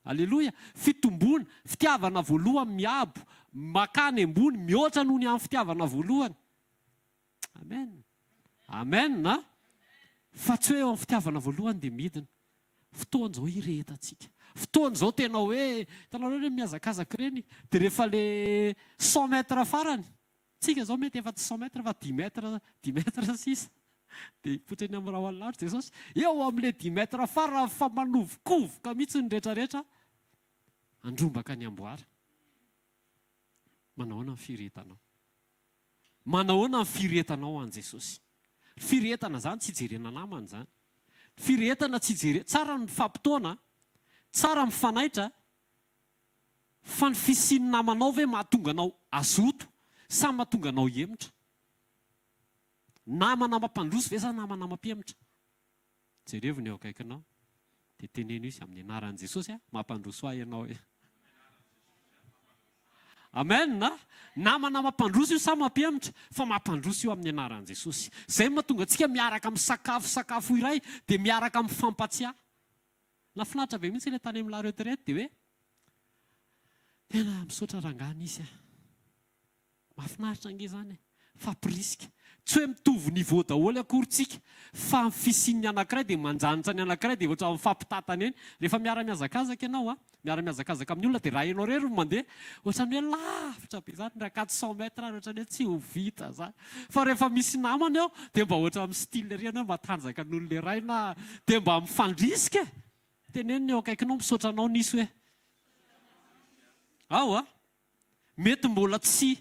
Aleloia. Fitombona, fitiavana voalohany miabo, makany ambony mihoatra noho ny amin'ny fitiavana voalohany. Amen. Amen na. Fa tsy hoe eo amin'ny fitiavana voalohany dia midina. Fotoana izao irehetantsika. Fotoana izao tena hoe, hitanareo hoe mihazakazaka ireny, dia rehefa le 100 mètres farany, tsika izao mety efa 100 mètres fa 10 mètres sisa. Dia hipoitra amin'ny raha lavitra Jesosy. Eo amin'ilay 10 mètres farany fa manovokovoka mihitsy ny rehetrarehetra. Andrombaka ny amboara. Manahoana ny firehetanao? Manahoana ny firehetanao an Jesosy? Firehetana izany tsy hijerena namana izany. Firehetana tsy hijerena. Tsara ny fampitoana, tsara ny mifanaitra, fa ny fisiany namanao ve mahatonga anao azoto, sa mahatonga anao hemotra? Namana mampandroso ve sa namana mampihemotra? Jereo ny eo akaikinao, dia teneno izy amin'ny anaran'i Jesosy, mampandroso ahy ianao. Amen na. Namana mampandroso io sa mampihemotra, fa mampandroso io amin'ny anaran'i Jesosy. Izay mahatonga antsika miaraka amin'ny sakafo iray, dia miaraka amin'ny fampatsiahy. Nafinaritra be mihitsy ilay tany amin'ny la retraite dia hoe tena misaotra rangana izy. Mahafinaritra ange izany. Fampirisika. Tsy hoe mitovy niveau daholo akorintsika, fa ny fisiany anankiray dia manjanitra ny anankiray dia ohatra mifampitatana eny. Rehefa miara-miazakazaka ianao, miara-miazakazaka amin'ny olona dia raha ianao rery mandeha, ohatran'ny hoe lavitra be izany, raha 400 mètres ohatran'ny hoe tsy ho vita izany. Fa rehefa misy namana eo dia mba ohatra amin'ny style ery ianao matanjaka ny olona iray na dia mba mifandrisika. Teneniny eo akaikinao misaotra anao nisy hoe ao mety mbola tsy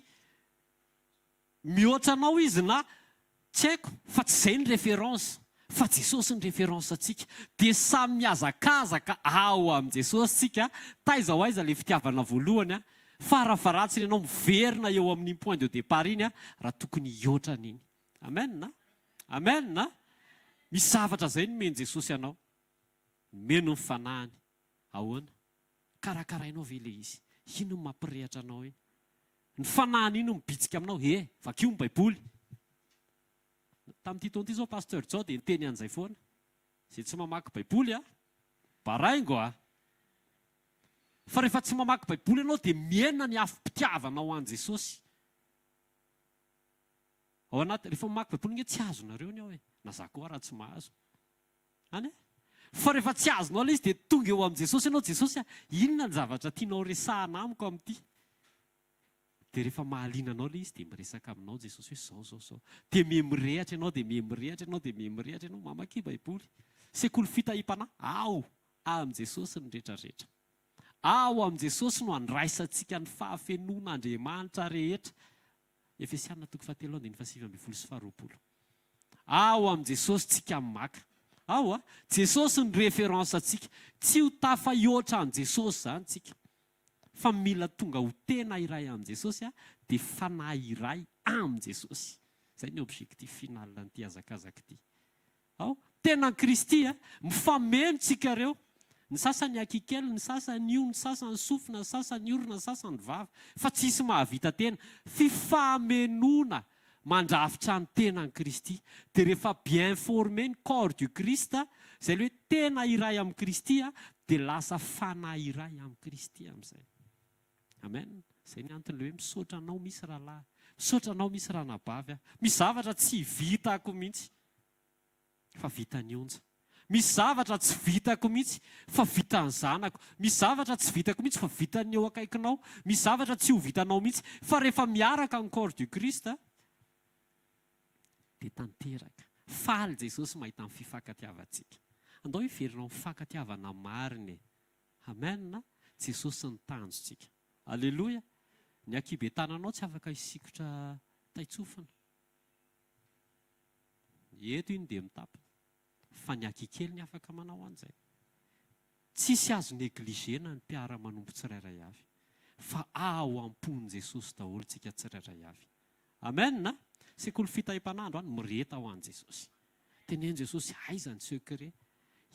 mihoatra anao izy na tsy haiko, fa tsy izay ny référence, fa Jesosy ny référence atsika. Dia samy miazakazaka ao amin'ny Jesosy tsika, taiza ho aiza ilay fitiavana voalohany, farafaratsy ianao miverina eo amin'ny point de départ iny raha tokony hihoatra an'iny. Amen na. Amen na. Misy zavatra izay nomeny Jesosy anao, meno ny fanahiny. Ahoana? Karakarainao ve ilay izy? Ino no mampirehatra anao iny? Ny fanahiny ino mibitsika aminao? Vakio ny Baiboly. Tamin'ity taona ity izao pasteur Jao dia niteny an'izay foana. Izay tsy mamaky Baiboly baraingo Fa rehefa tsy mamaky Baiboly ianao dia mienina ny afim-pitiavanao an Jesosy. Ao anaty rehefa mamaky Baiboly tsy azonareo ny ao na za koa raha tsy mahazo. Fa rehefa tsy azonao ilay izy dia tonga eo amin'ny Jesosy ianao, Jesosy inona ny zavatra tianao resahana amiko amin'ity? Dia rehefa mahalinanao ilay izy dia miresaka aminao Jesosy hoe zao. Dia mihemirehatra ianao, dia mihemirehatra ianao, dia mihemirehatra ianao mamaky Baiboly. Sekoly fitahim-panahy ao amin'ny Jesosy ny rehetrarehetra. Ao amin'ny Jesosy no andraisantsika ny fahafenoan'Andriamanitra rehetra. Efesiana 4:7-8. Ao amin'ny Jesosy tsika maka. Ao Jesosy ny référence atsika. Tsy ho tafahihoatra an Jesosy izany tsika. Fa mila tonga ho tena iray amin'ny Jesosy dia fanahy iray amin'ny Jesosy. Izay ny objectif final n'ity hazakazaka ity. Ao tena Kristy mifameno tsika ireo. Ny sasany akikely, ny sasany io, ny sasany sofina, ny sasany orona, ny sasany vava. Fa tsisy mahavita tena. Fifamenona mandrafitra ny tenan'i Kristy. Dia rehefa bien formé ny corps du Christ, izay hoe tena iray amin'ny Kristy, dia lasa fanahy iray amin'ny Kristy amin'izay. Amen. Izay ny antony hoe misaotra anao misy rahalahy, misaotra anao misy ranabavy. Misy zavatra tsy vitako mihitsy, fa vitany onja. Misy zavatra tsy vitako mihitsy, fa vitany zanako. Misy zavatra tsy vitako mihitsy, fa vitany eo akaikinao. Misy zavatra tsy ho vitanao mihitsy, fa rehefa miaraka amin'ny corps du Christ dia tanteraka. Faly Jesosy mahita amin'ny fifankatiavantsika. Andao hiverinao mifankatiavana marina. Amen. Jesosy ny tanjontsika. Alleloia. Ny akibe tananao tsy afaka hisikotra taitsofina. Eto iny dia mitapy. Fa ny akikely ny afaka manao an'izay. Tsisy azo negligena ny mpiara-manompo tsirairay avy. Fa ao am-pon'i Jesosy daholo tsika tsirairay avy. Amen. Sekoly fitahim-panandro mireta ao an Jesosy. Tenen'i Jesosy aiza ny secret.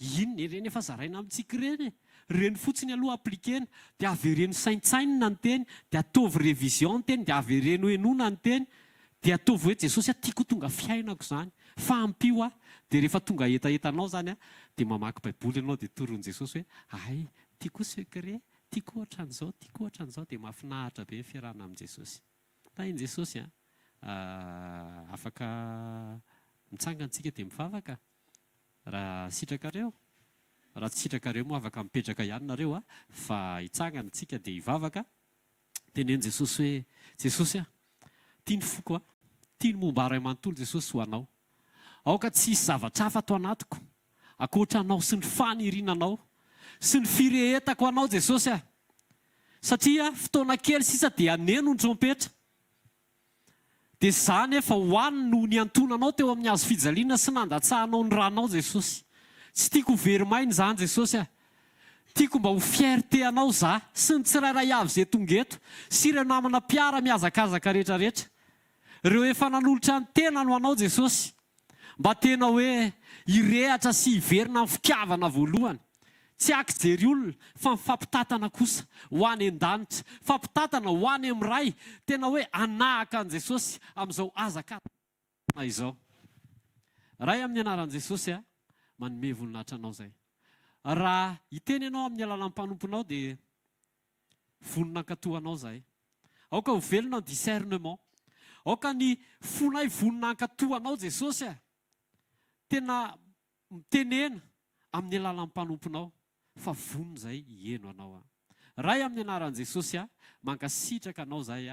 Inona ireny efa zaraina amintsika ireny. Reny fotsiny aloha aplikena, dia avereno saintsainina ny teny, dia ataovy révision ny teny, dia avereno henona ny teny, dia ataovy hoe Jesosy tiako tonga fiainako izany. Fa ampio dia rehefa tonga etaetanao izany dia mamaky Baiboly ianao dia toron'i Jesosy hoe ay tia kosa kre tia koa ohatran'izao tia koa ohatran'izao dia mahafinaritra be ny fiarahana amin'i Jesosy. Tahin' Jesosy afaka mitsangantsika dia mivavaka raha sitrakareo. Raha tsy sitrakareo moa afaka mipetraka ihany nareo fa hitsangantsika dia hivavaka. Tenen'i Jesosy hoe Jesosy tia ny foko tia ny momba ray manontolo Jesosy ho anao. Aoka tsisy zavatra hafa ato anatiko akoatra anao sy ny fanirinanao sy ny firehetako anao Jesosy satria fotoana kely sisa dia aneno ny trompetra. Dia izany efa hoany no niantonanao teo amin'ny hazo fijaliana sy nandatsahanao ny ranao Jesosy. Tsy tiako verimaina izany Jesosy tiako mba ho fierté anao za sy ny tsirairay avy izay tonga eto sy ireo namana mpiara miazakazaka rehetrarehetra. Ireo efa nanolotra ny tena no anao Jesosy. Mba tena hoe hirehatra sy hiverina amin'ny fitiavana voalohany. Tsy akijery olona fa mifampitatana kosa ho any an-danitra. Fampitatana ho any amin'ny ray. Tena hoe anahaka an' Jesosy amin'izao azakazana izao. Ray amin'ny anaran'i Jesosy manome voninahitra anao zay. Raha hiteny ianao amin'ny alalan'ny mpanomponao dia voninahim-katoanao zay. Aoka ho velona ny discernement. Aoka ny fonay voninahim-katoanao Jesosy tena mitenena amin'ny alalan'ny mpanomponao fa vonona zay hieno anao. Ray amin'ny anaran'i Jesosy mankasitraka anao zay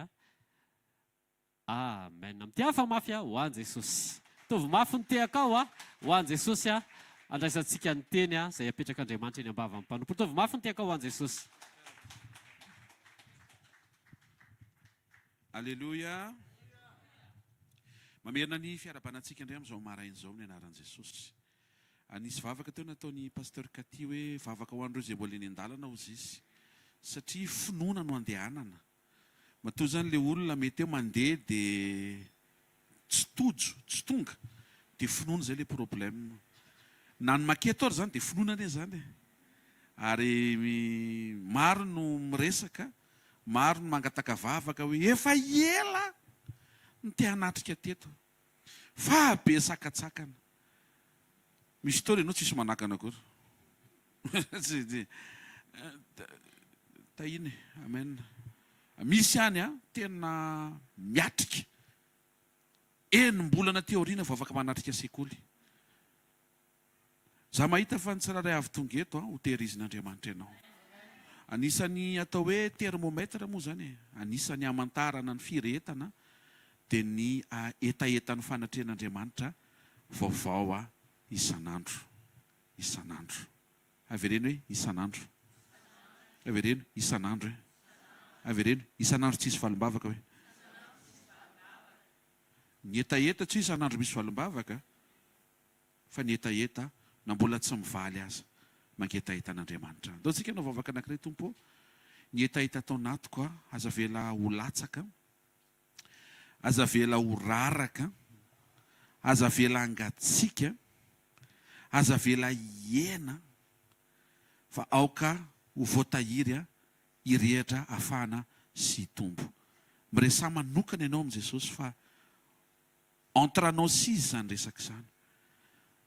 amen. Amin'ny hafa mafy ho an'i Jesosy. Tovy mafy ny tehakao ho an'i Jesosy andraisantsika ny teny izay apetraka Andriamanitra eny ambava amin'ny mpanompo. Tovy mafy ny tehakao ho an'i Jesosy. Alléluia. Mamerina ny fiarabanantsika indray amin'izao marain'izao ny anaran'i Jesosy. Anisy vavaka teo nataon'ny pasteur Katy hoe vavaka ho an'ireo izay mbola eny an-dalana hozy izy. Satria finoana no andehanana. Matoa zany ilay olona mety eo mandeha dia tsy tojo, tsy tonga. Dia finoana izay ilay problème. Na ny maketo ary zany dia finoana anie zany. Ary maro no miresaka, maro no mangataka vavaka hoe efa ela ny te hanatrika teto. Fa be sakatsakana. Misy tao ianao tsisy manakana akory. Tahiny, amen. Misy ihany tena miatrika. Enim-bolana teoriana vao afaka manatrika sekoly. Za mahita fa ny tsiraray avy tonga eto ho tehirizin'Andriamanitra ianao. Anisany atao hoe termometra moa zany. Anisany hamantarana ny firehetana dia ny etaetan'ny fanatrehan'Andriamanitra vaovao isan'andro. Isan'andro. Avereny hoe isan'andro. Avereny isan'andro. Avereny isan'andro tsisy valim-bavaka hoe. Ny etaeta tsy isan'andro misy valim-bavaka fa ny etaeta na mbola tsy mivaly aza manketaeta an'Andriamanitra. Dao tsika anao vavaka anankiray tompo. Ny etaeta atao natoko aza vela ho latsaka, aza vela ho raraka, aza vela angatsika, aza vela hiena, fa aoka ho voatahiry hirehitra afana sy tombo. Miresa manokana ianao amin'i Jesosy fa entre anao sy izy zany resaka izany.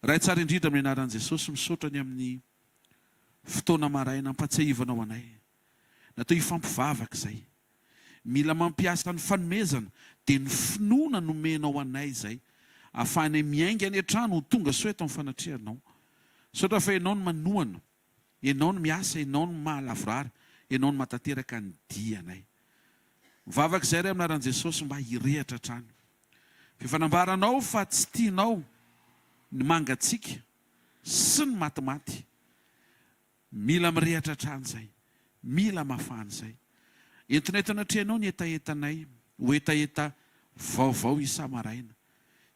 Ray tsara indrindra amin'ny anaran'i Jesosy misaotra ny amin'ny fotoana maraina ampatsiahivanao anay. Natao hifampivavaka izay. Mila mampiasa ny fanomezana dia ny finoana nomenao anay izay ahafahana miainga any an-trano ho tonga soa eto amin'ny fanatrihanao. Saotra fa ianao no manohana, ianao no miasa, ianao no mahalavorary, ianao no matateraka ny dianay. Mivavaka izay ray amin'ny anaran'i Jesosy mba hirehatra hatrany. Fifanambaranao fa tsy tianao ny mangatsika sy ny matimaty. Mila mirehatra hatrany izay. Mila mafana izay. Entinay tanatrehanao ny etaetanay, ho etaeta vaovao isa-maraina.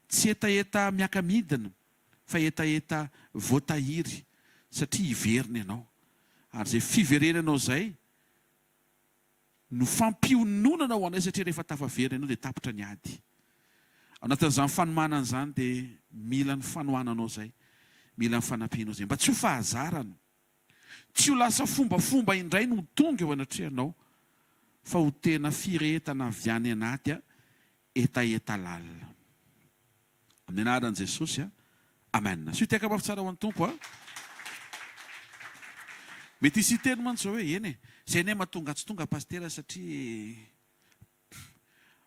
Tsy etaeta miaka-midina, fa etaeta voatahiry satria hiverina ianao. Ary izay fiverenanao izay no fampiononana ho anay satria rehefa tafaverina ianao dia tapitra ny ady. Anatin'izany fanomanana izany dia mila ny fanohananao izay, mila ny fanampianao izay. Mba tsy ho fahazarana, tsy ho lasa fombafomba indray no tonga eo anatrehanao, fa ho tena firehetana avy any anaty etaeta lalina. Amin'ny anaran'i Jesosy, amen. Sy ho tiaka mafy tsara ho an'ny tompo. mety isy teny mantsy zao hoe eny e zay ne mahatonga tsy tonga pastera satria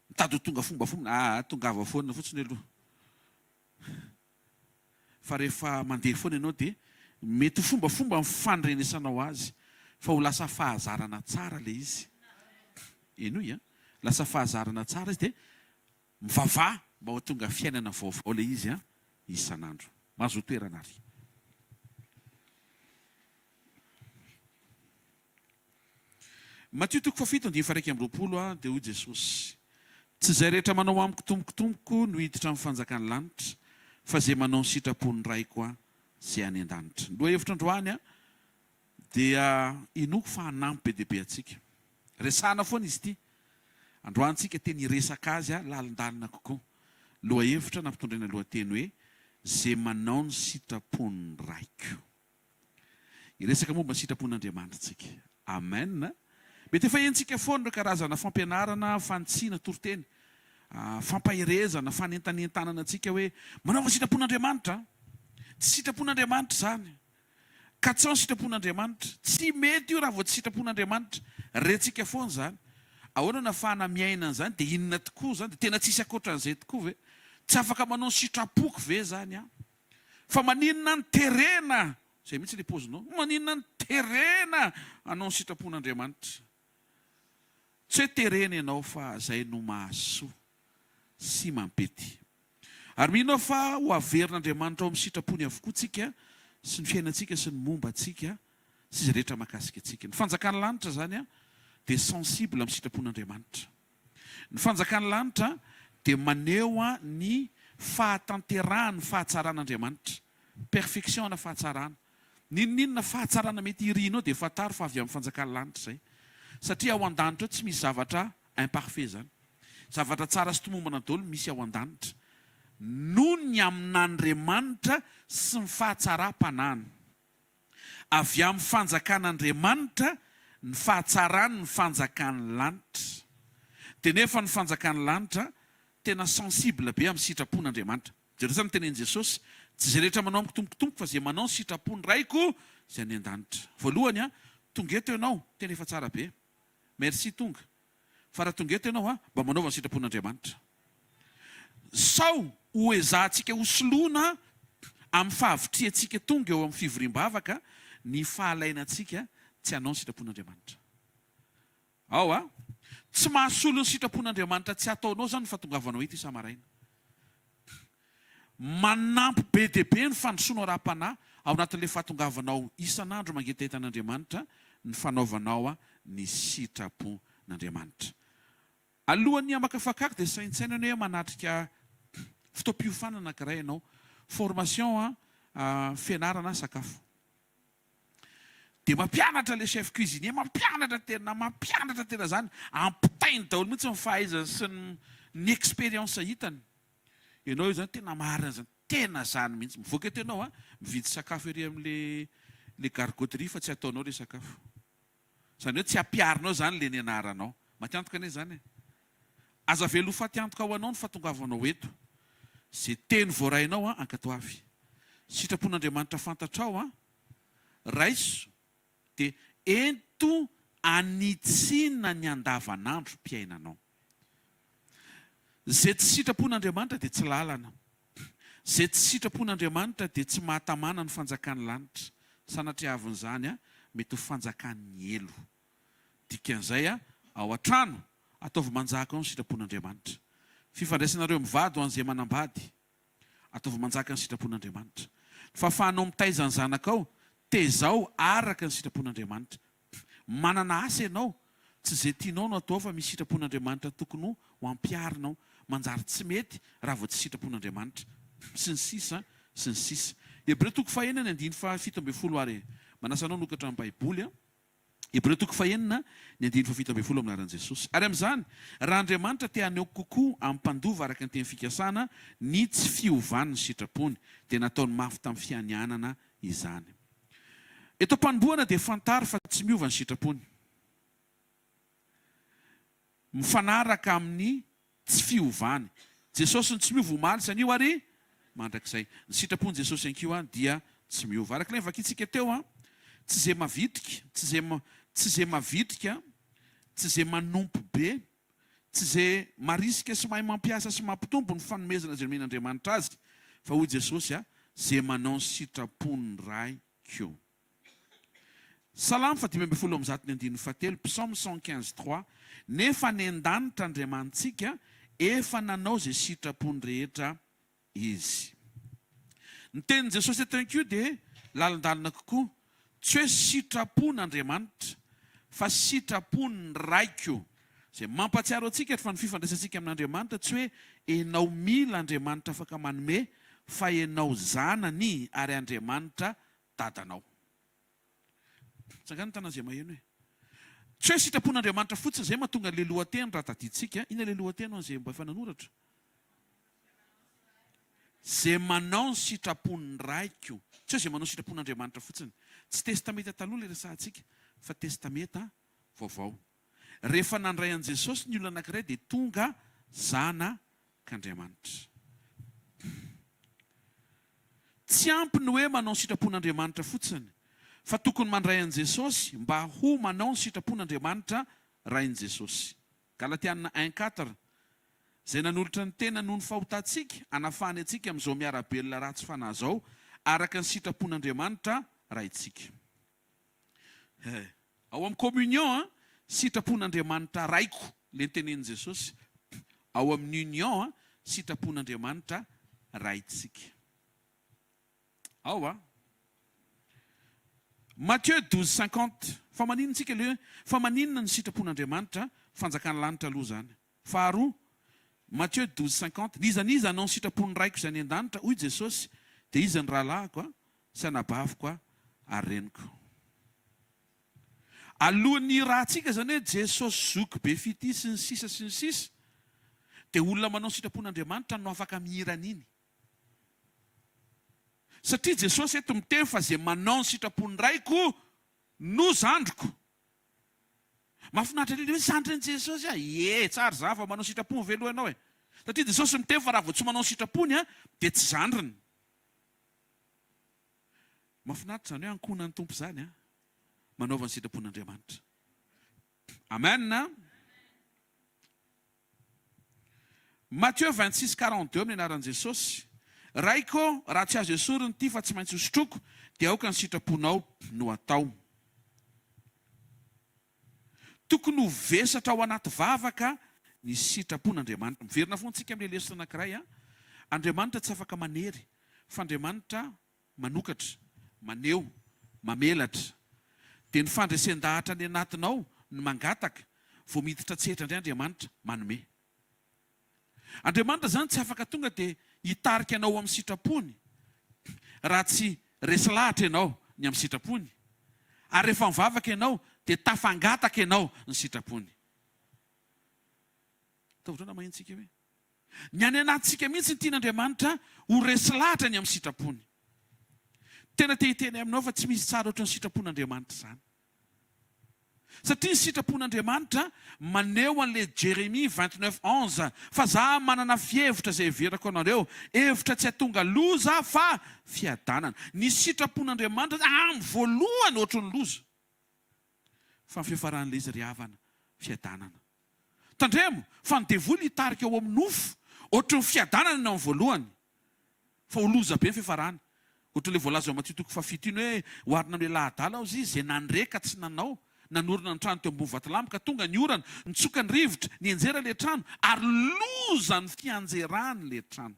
mitady ho tonga fombafomba tongava foana fotsiny aloha fa rehefa mandeha foana ianao dia mety fombafomba mifandrenesanao azy fa ho lasa fahazarana tsara le izy enoy a lasa fahazarana tsara izy dia mivavah mba ho tonga fiainana vaovao le izy a isan'andro mahazo toerana ary Matthieu 7:1 dia hoy Jesosy tsy izay rehetra manao amiko tombokotomboko no hiditra amin'ny fanjakany lanitra fa zay manao ny sitrapony raiko a zay any an-danitra. Ny lohahevitra androany a dia inoko fa hanampy be dia be atsika. Resahana foana izy ity. Androantsika teny hiresaka azy a lalindalina kokoa. Lohahevitra nampitondraina lohateny hoe zay manao ny sitrapony raiko. Hiresaka momba ny sitrapon'Andriamanitra tsika. Amen. Mety efa hentsika foana ireo karazana fampianarana, fantsiana, toroteny, fampahirezana, fanentanentanana antsika hoe manaova sitrapon'Andriamanitra. Tsy sitrapon'Andriamanitra zany. Ka tsy ao ny sitrapon'Andriamanitra. Tsy mety io raha vao tsy sitrapon'Andriamanitra. Rentsika foana zany. Ahoana nafahana miaina zany dia inona tokoa zany dia tena tsisy ankoatran'izay tokoa ve? Tsy afaka manao sitrapoko ve zany a? Fa maninona ny terena? Zay mihitsy le pozinao. Maninona ny terena anao ny sitrapon'Andriamanitra? Tsy hoe terena ianao fa zay no mahasoa sy mampety. Ary mino fa ho averin'Andriamanitra ao amin'ny sitrapony avokoa tsika sy ny fiainantsika sy ny momba atsika sy izay rehetra mahakasika atsika. Ny fanjakany lanitra zany a dia sensible amin'ny sitrapon'Andriamanitra. Ny fanjakany lanitra dia maneho a ny fahatanterahana, fahatsaran'Andriamanitra. Perfection na fahatsarana. Ninona fahatsarana mety irianao dia fataro fa avy amin'ny fanjakany lanitra zay. Satria ao an-danitra tsy misy zavatra imparfait zany. Zavatra tsara sy tomombana daholo misy ao an-danitra. Noho ny amin'Andriamanitra sy ny fahatsaram-panahiny. Avy amin'ny fanjakan'Andriamanitra ny fahatsarany ny fanjakany lanitra. Dia nefa ny fanjakany lanitra tena sensible be amin'ny sitrapon'Andriamanitra. Jerisany tenen'i Jesosy, tsy izay rehetra manao amiko tombokotomboka fa zay manao ny sitrapony raiko zay any an-danitra. Voalohany a, tonga eto ianao, tena efa tsara be. Merci tonga. Fa raha tonga eto ianao a, mba manaova ny sitrapon'Andriamanitra. Sao ho ezahantsika hosoloana amin'ny fahavitriantsika tonga eo amin'ny fivoriam-bavaka ny fahalainantsika tsy hanao ny sitrapon'Andriamanitra. Ao a, tsy mahasolo ny sitrapon'Andriamanitra tsy ataonao zany fa tongavanao eto isa-maraina. Manampy be dia be ny fandrosoana ara-panahy ao anatin'ilay fahatongavanao isan'andro mangetaheta-n'Andriamanitra ny fanaovanao a ny sitrapon'Andriamanitra. Alohan'ny hamakafakako dia saintsaina hoe manatrika fotoam-piofanana anankiray ianao. Formation fianarana sakafo. Dia mampianatra le chef cuisinier, mampianatra tena zany, ampitainy daholo mihitsy ny fahaizany sy ny expérience hitany. Ianao io zany tena marina zany, tena zany mihitsy. Mivoaka eto ianao mividy sakafo ery amin'le gargoterie fa tsy ataonao le sakafo. Zany hoe tsy ampiarinao zany le nianaranao. Matiantoka anie zany e. Aza velo fatiantoka ho anao ny fahatongavanao eto. Zay teny voarainao ankato avy. Sitrapon'Andriamanitra fantatrao raiso dia ento anitsiana ny andavanandro mpiainanao. Zay tsy sitrapon'Andriamanitra dia tsy lalana. Zay tsy sitrapon'Andriamanitra dia tsy mahatamana ny fanjakany lanitra. Sanatria avin'izany mety ho fanjakany elo. Dikan'izay ao an-trano ataovy manjaka ao ny sitrapon'Andriamanitra. Fifandraisanareo mivady ho an'izay manambady. Ataovy manjaka ny sitrapon'Andriamanitra. Fahafahanao mitaiza ny zanakao, tezao araka ny sitrapon'Andriamanitra. Manana asa ianao, tsy izay tianao no atao fa misy sitrapon'Andriamanitra tokony ho ampiarinao. Manjary tsy mety raha vao tsy sitrapon'Andriamanitra. Sy ny sisa, sy ny sisa. Hebreo 9:7 ary manasanao nokatra amin'ny Baiboly. Hebreo 9:7 aminaran'i Jesosy. Ary amin'izany, raha Andriamanitra te haneho kokoa amin'ny mpandova araka ny teny fikasana ny tsy fiovany ny sitrapony, dia nataony mafy tamin'ny fianianana izany. Eto am-panombohana dia fantaro fa tsy miova ny sitrapony. Mifanaraka amin'ny tsy fiovany. Jesosy ny tsy miova omaly sanio ary mandrakizay. Ny sitrapon'i Jesosy ankiu dia tsy miova. Araka ilay vakitsika teo tsy izay mavitrika, tsy izay mavitrika, tsy izay manompo be, tsy izay marisika sy mahay mampiasa sy mampitombo ny fanomezana izay nomen'Andriamanitra azy, fa hoy Jesosy izay manao ny sitrapony raiko. Salamo 5:17, Psaume 115:3, nefa ny an-danitra Andriamantsika efa nanao izay sitrapony rehetra izy. Ny tenin' Jesosy eto ihany koa dia lalindalina kokoa, tsy hoe sitrapon'Andriamanitra fa sitrapony raiko, izay mampatsiaro antsika fa ny fifandraisantsika amin'Andriamanitra tsy hoe enao mila Andriamanitra afaka manome, fa enao zanany ary Andriamanitra dadanao. Tsangany tana izay maheno hoe tsy hoe sitrapon'Andriamanitra fotsiny izay mahatonga le lohateny raha tadiditsika. Ina le lohateny izay mba efa nanoratra? Izay manao ny sitrapony raiko. Tsy hoe izay manao sitrapon'Andriamanitra fotsiny. Tsy testameta taloha le resahantsika, fa testameta vaovao. Rehefa nandray an' Jesosy ny olona anankiray dia tonga zanak'Andriamanitra. Tsy ampy ny hoe manao ny sitrapon'Andriamanitra fotsiny, fa tokony mandray an' Jesosy mba ho manao ny sitrapon'Andriamanitra rain' Jesosy. Galatiana 1:4, izay nanolotra ny tena noho ny fahotantsika, anafahany antsika amin'izao miarabelona ratsy fanahy izao, araka ny sitrapon'Andriamanitra raintsika. Ao amin'ny communion, sitrapon'Andriamanitra raiko, le tenenin' Jesosy. Ao amin'ny union, sitrapon'Andriamanitra raintsika. Ao Matthieu 12:50, fa maninontsika le fa maninona ny sitrapon'Andriamanitra, fanjakana lanitra aloha zany. Faharoa, Matthieu 12:50, nizaniza anao ny sitrapony raiko izay any an-danitra, hoy Jesosy, dia iza ny rahalahiko sy anabaviko ary reniko. Alohan'ny rahantsika zany hoe Jesosy zoky be fity sy ny sisa, dia olona manao ny sitrapon'Andriamanitra no afaka mihirana iny. Satria Jesosy eto miteny fa izay manao ny sitrapony raiko no zandriko. Mahafinaritra indrindra hoe zandrin'i Jesosy tsara za fa manao sitrapony velo ianao Satria Jesosy miteny fa raha vao tsy manao sitrapony dia tsy zandriny. Mahafinaritra zany hoe ankonan'ny tompo zany manaova ny sitrapon'Andriamanitra. Amen. Matthieu 26:42 amin'ny anaran'i Jesosy. Raiko, raha tsy azo esoriny ity fa tsy maintsy hosotroko, dia aoka ny sitraponao no atao. Tokony ho vesatra ao anaty vavaka ny sitrapon'Andriamanitra. Miverina fontsika amin'ny lesona anankiray. Andriamanitra tsy afaka manery, fa Andriamanitra manokatra, maneho, mamelatra. Dia ny fandresen-dahatra ny anatinao ny mangataka, vao miditra tsetra indray Andriamanitra manome. Andriamanitra zany tsy afaka tonga dia hitarika anao amin'ny sitrapony raha tsy resy lahatra ianao ny amin'ny sitrapony. Ary rehefa mivavaka ianao dia tafangataka ianao ny sitrapony. Taotrana mahintsika hoe ny any anatintsika mihitsy ny tian'Andriamanitra ho resy lahatra ny amin'ny sitrapony. Tena te-hiteny aminao fa tsy misy tsara ohatry ny sitrapon'Andriamanitra izany. Satria ny sitrapon'Andriamanitra maneho an'ilay Jérémie 29:11, fa za manana fievitra izay heverako anareo, hevitra tsy hatonga loza fa fiadanana. Ny sitrapon'Andriamanitra amin'ny voalohany ohatry ny loza, fa ny fiafaran'ilay izy ry havana fiadanana. Tandremo fa ny devoly hitarika eo amin'ny nofo ohatry ny fiadanana ny amin'ny voalohany, fa ho loza be ny fiafarany. Ohatran'ilay voalaza ao Matthieu 7 hoe oharina amin'ilay lahadala izy izay nandreka tsy nanao, nanorina ny trano teo ambony vatolampy ka tonga ny orana, nitsoka ny rivotra, nianjera ilay trano ary loza ny fianjerany ilay trano.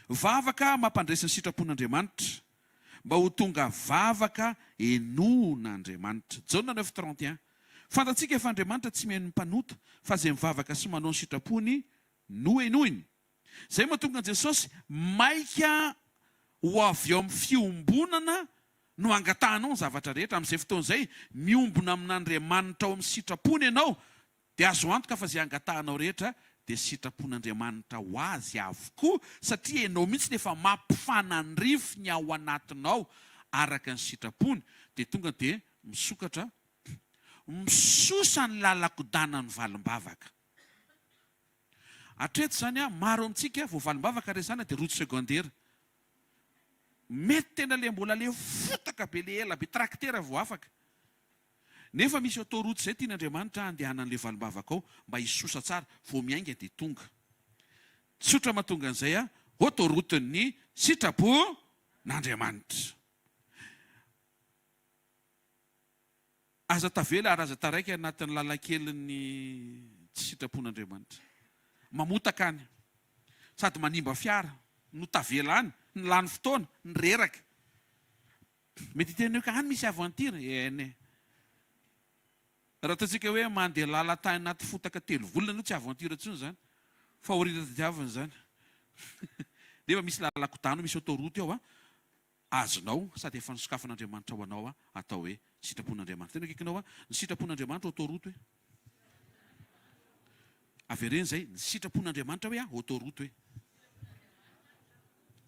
Vavaka mampandresy ny sitrapon'Andriamanitra mba ho tonga vavaka enon'Andriamanitra. Jauna 9:31. Fantatsika efa Andriamanitra tsy miheno mpanota, fa izay mivavaka sy manao ny sitrapony no enoiny. Izay mahatonga Jesosy maika ho avy eo amin'ny fiombonana no angatahanao ny zavatra rehetra. Amin'izay fotoan'izay miombona amin'Andriamanitra ao amin'ny sitrapony ianao, dia azo antoka fa izay angatahanao rehetra dia sitrapon'Andriamanitra ho azy avokoa, satria ianao mihitsy nefa mampifanandrify ny ao anatinao araka ny sitrapony, dia tonga dia misokatra, misosa ny lalakodana ny valim-bavaka. Hatreto zany maro amintsika vao valim-bavaka resana dia rojo secondaire. mety tena le mbola le fotaka be le ela be traktera vo afaka. Nefa misy autoroute zay tian'Andriamanitra andehanan'le valimbavaka ao mba hisosa tsara vao miainga dia tonga. Tsotra mahatonga an'izay autoroute ny sitrapon'Andriamanitra. Aza tavela ary aza taraiky anatin'ny lalakelin'ny tsy sitrapon'Andriamanitra. Mamotaka any, sady manimba fiara, no tavela any, ny lany fotoana, ny reraka. Mety teny ka any misy aventure, ene. Raha ataontsika hoe mandeha lalan-tany anaty fotaka 3 volana io tsy aventure intsony zany. Fa orita tadiavana zany. Nefa misy lalakotano, misy autoroute eo azonao sady efa nisokafan'Andriamanitra ho anao atao hoe sitrapon'Andriamanitra. Tena kikinao ny sitrapon'Andriamanitra autoroute hoe. Avereny zay ny sitrapon'Andriamanitra hoe autoroute hoe.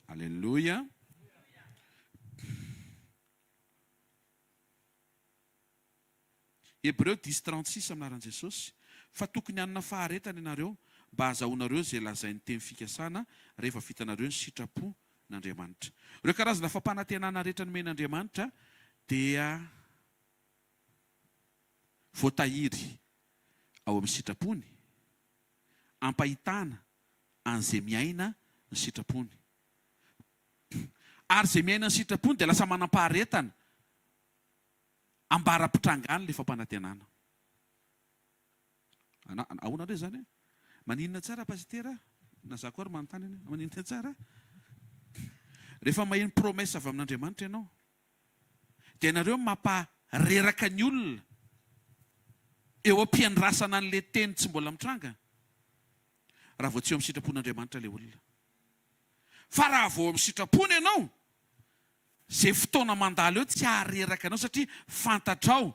Alléluia. Hébreu 10:36 aminaran'i Jesosy. Fa tokony hanana faharetana ianareo mba ahazahoanareo izay lazain'ny teny fikasana rehefa vitanareo ny sitrapon'Andriamanitra. Ireo karazana fampanantenana rehetra nomen'Andriamanitra dia voatahiry ao amin'ny sitrapony, ampahitana an'izay miaina ny sitrapony. Ary izay miaina ny sitrapony dia lasa manam-paharetana ambara-pitrangana le fampanantenana. Ahoana indray zany? Maninona tsara pasitera? Na za koa ary manontany eny. Maninona tsara? Rehefa maheno promesa avy amin'Andriamanitra ianao, dia ianareo mampareraka ny olona eo am-piandrasana an'le teny tsy mbola mitranga. Raha vao tsy eo amin'ny sitrapon'Andriamanitra le olona. Fa raha vao amin'ny sitrapony ianao, izay fotoana mandalo eo tsy hahareraka anao satria fantatrao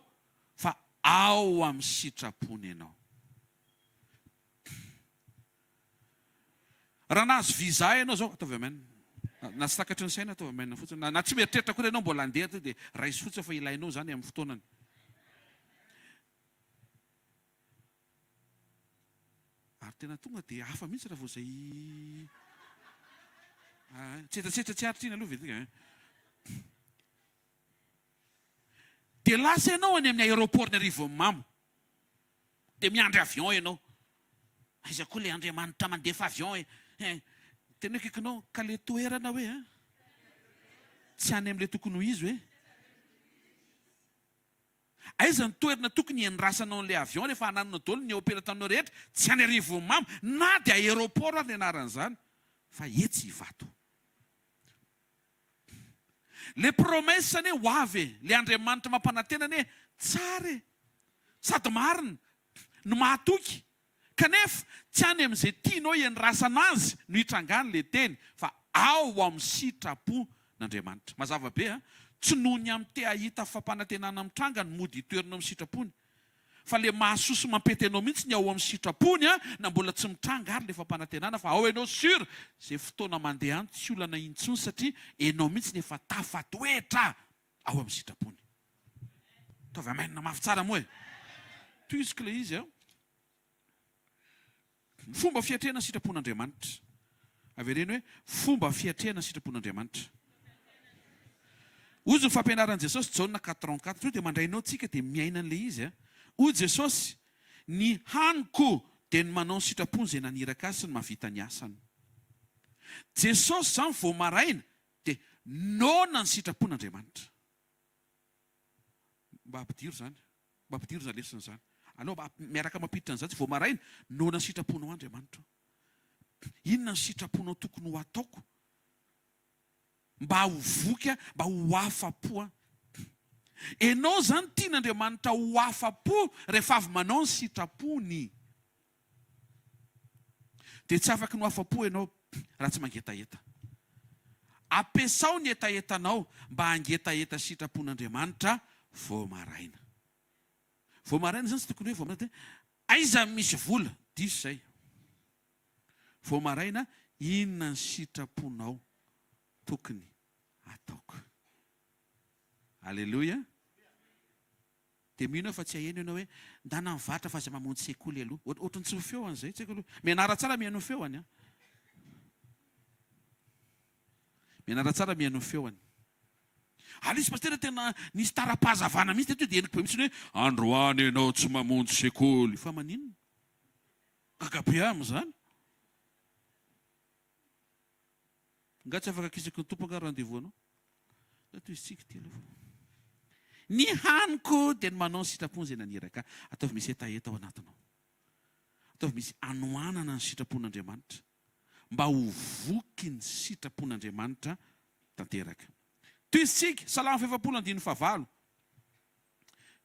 fa ao amin'ny sitrapony ianao. Raha nahazo visa ianao zao, ataovy amena. Na tsy takatry ny saina ataovy amena fotsiny. Na tsy mieritreritra koa ianao mbola handeha dia raisy fotsiny fa ilainao zany amin'ny fotoanany. Ary tena tonga dia hafa mihitsy raha vao izay tsetratsetra tsy aritrina aloha vetika. Dia lasa ianao any amin'ny aéroport ny Arivomamo. Dia miandry avion ianao. Aiza koa le Andriamanitra mandefa avion tena kikinao ka le toerana hoe tsy any amin'ilay tokony ho izy hoe. Aiza ny toerana tokony hiandrasanao an'ilay avion rehefa hananona daholo ny operatanao rehetra tsy any Arivomamo na dia aéroport ary anaran'izany fa etsy hivato. Le promesse ne ho avy le Andriamanitra mampanantenana tsara sady marina no mahatoky. Kanefa tsy any amin'izay tianao hiandrasana azy no hitrangana le teny fa ao amin'ny sitrapon'Andriamanitra. Mazava be tsy noho ny amin'ny te ahita fampanantenana mitranga no mody hitoerana amin'ny sitrapony. Fa le mahasoso mampety anao mihitsy ny ao amin'ny sitrapony na mbola tsy mitranga ary le fampanantenana fa ao ianao sur izay fotoana mandeha any tsy olana intsony satria ianao mihitsy ny efa tafatoetra ao amin'ny sitrapony. Taovy amainina mafy tsara moa toiziko le izy fomba fiatrehana sitrapon'Andriamanitra. Avereny hoe fomba fiatrehana sitrapon'Andriamanitra. Ozy ny fampianaran'i Jesosy Jaona 4:34 dia mandrainao tsika dia miaina an'ilay izy. Hoy Jesosy, ny haniko dia ny manao ny sitrapony izay naniraka azy sy ny mahavita ny asany. Jesosy zany vao maraina dia nona ny sitrapon'Andriamanitra. Mba ampidiro zany. Mba ampidiro zany lesona zany. Anao miaraka mampiditra an'izany vao maraina nona ny sitraponao Andriamanitra. Inona ny sitraponao tokony ho ataoko? Mba ho voky, mba ho afa-po. Enao zany tian'Andriamanitra ho afa-po rehefa avy manao ny sitrapony. Dia tsy afaka no afa-po ianao raha tsy mangetaheta. Ampiasao ny etaetanao mba hangetaeta sitrapon'Andriamanitra vao maraina. Vao maraina zany tsy tokony hoe vao maraina. Aiza misy vola? Diso izay. Vao maraina, inona ny sitraponao tokony ataoko? Alléluia. Dia mino fa tsy aheno ianao hoe ndana mivatra fa aza mamonjy sekoly aloha. Ohatrany tsy ho feo an'izay. Mianara tsara mihaino feoany. mianara tsara mihaino feoany. Alisy pastera tena nisy tara-pahazavana mihitsy teto dia eniko be mihitsy hoe androany ianao tsy mamonjy sekoly. Fa maninona? Kakabe amin'izany. Nga tsy afaka kisako ny tompo nga rendez-vous anao. Toy isika ty aloha. Ny haniko dia ny manao ny sitrapony izay naniraka. Ataovy misy etaeta ao anatinao. Ataovy misy anohanana ny sitrapon'Andriamanitra. Mba ho voky ny sitrapon'Andriamanitra tanteraka. Toy isika Salamo 7:9.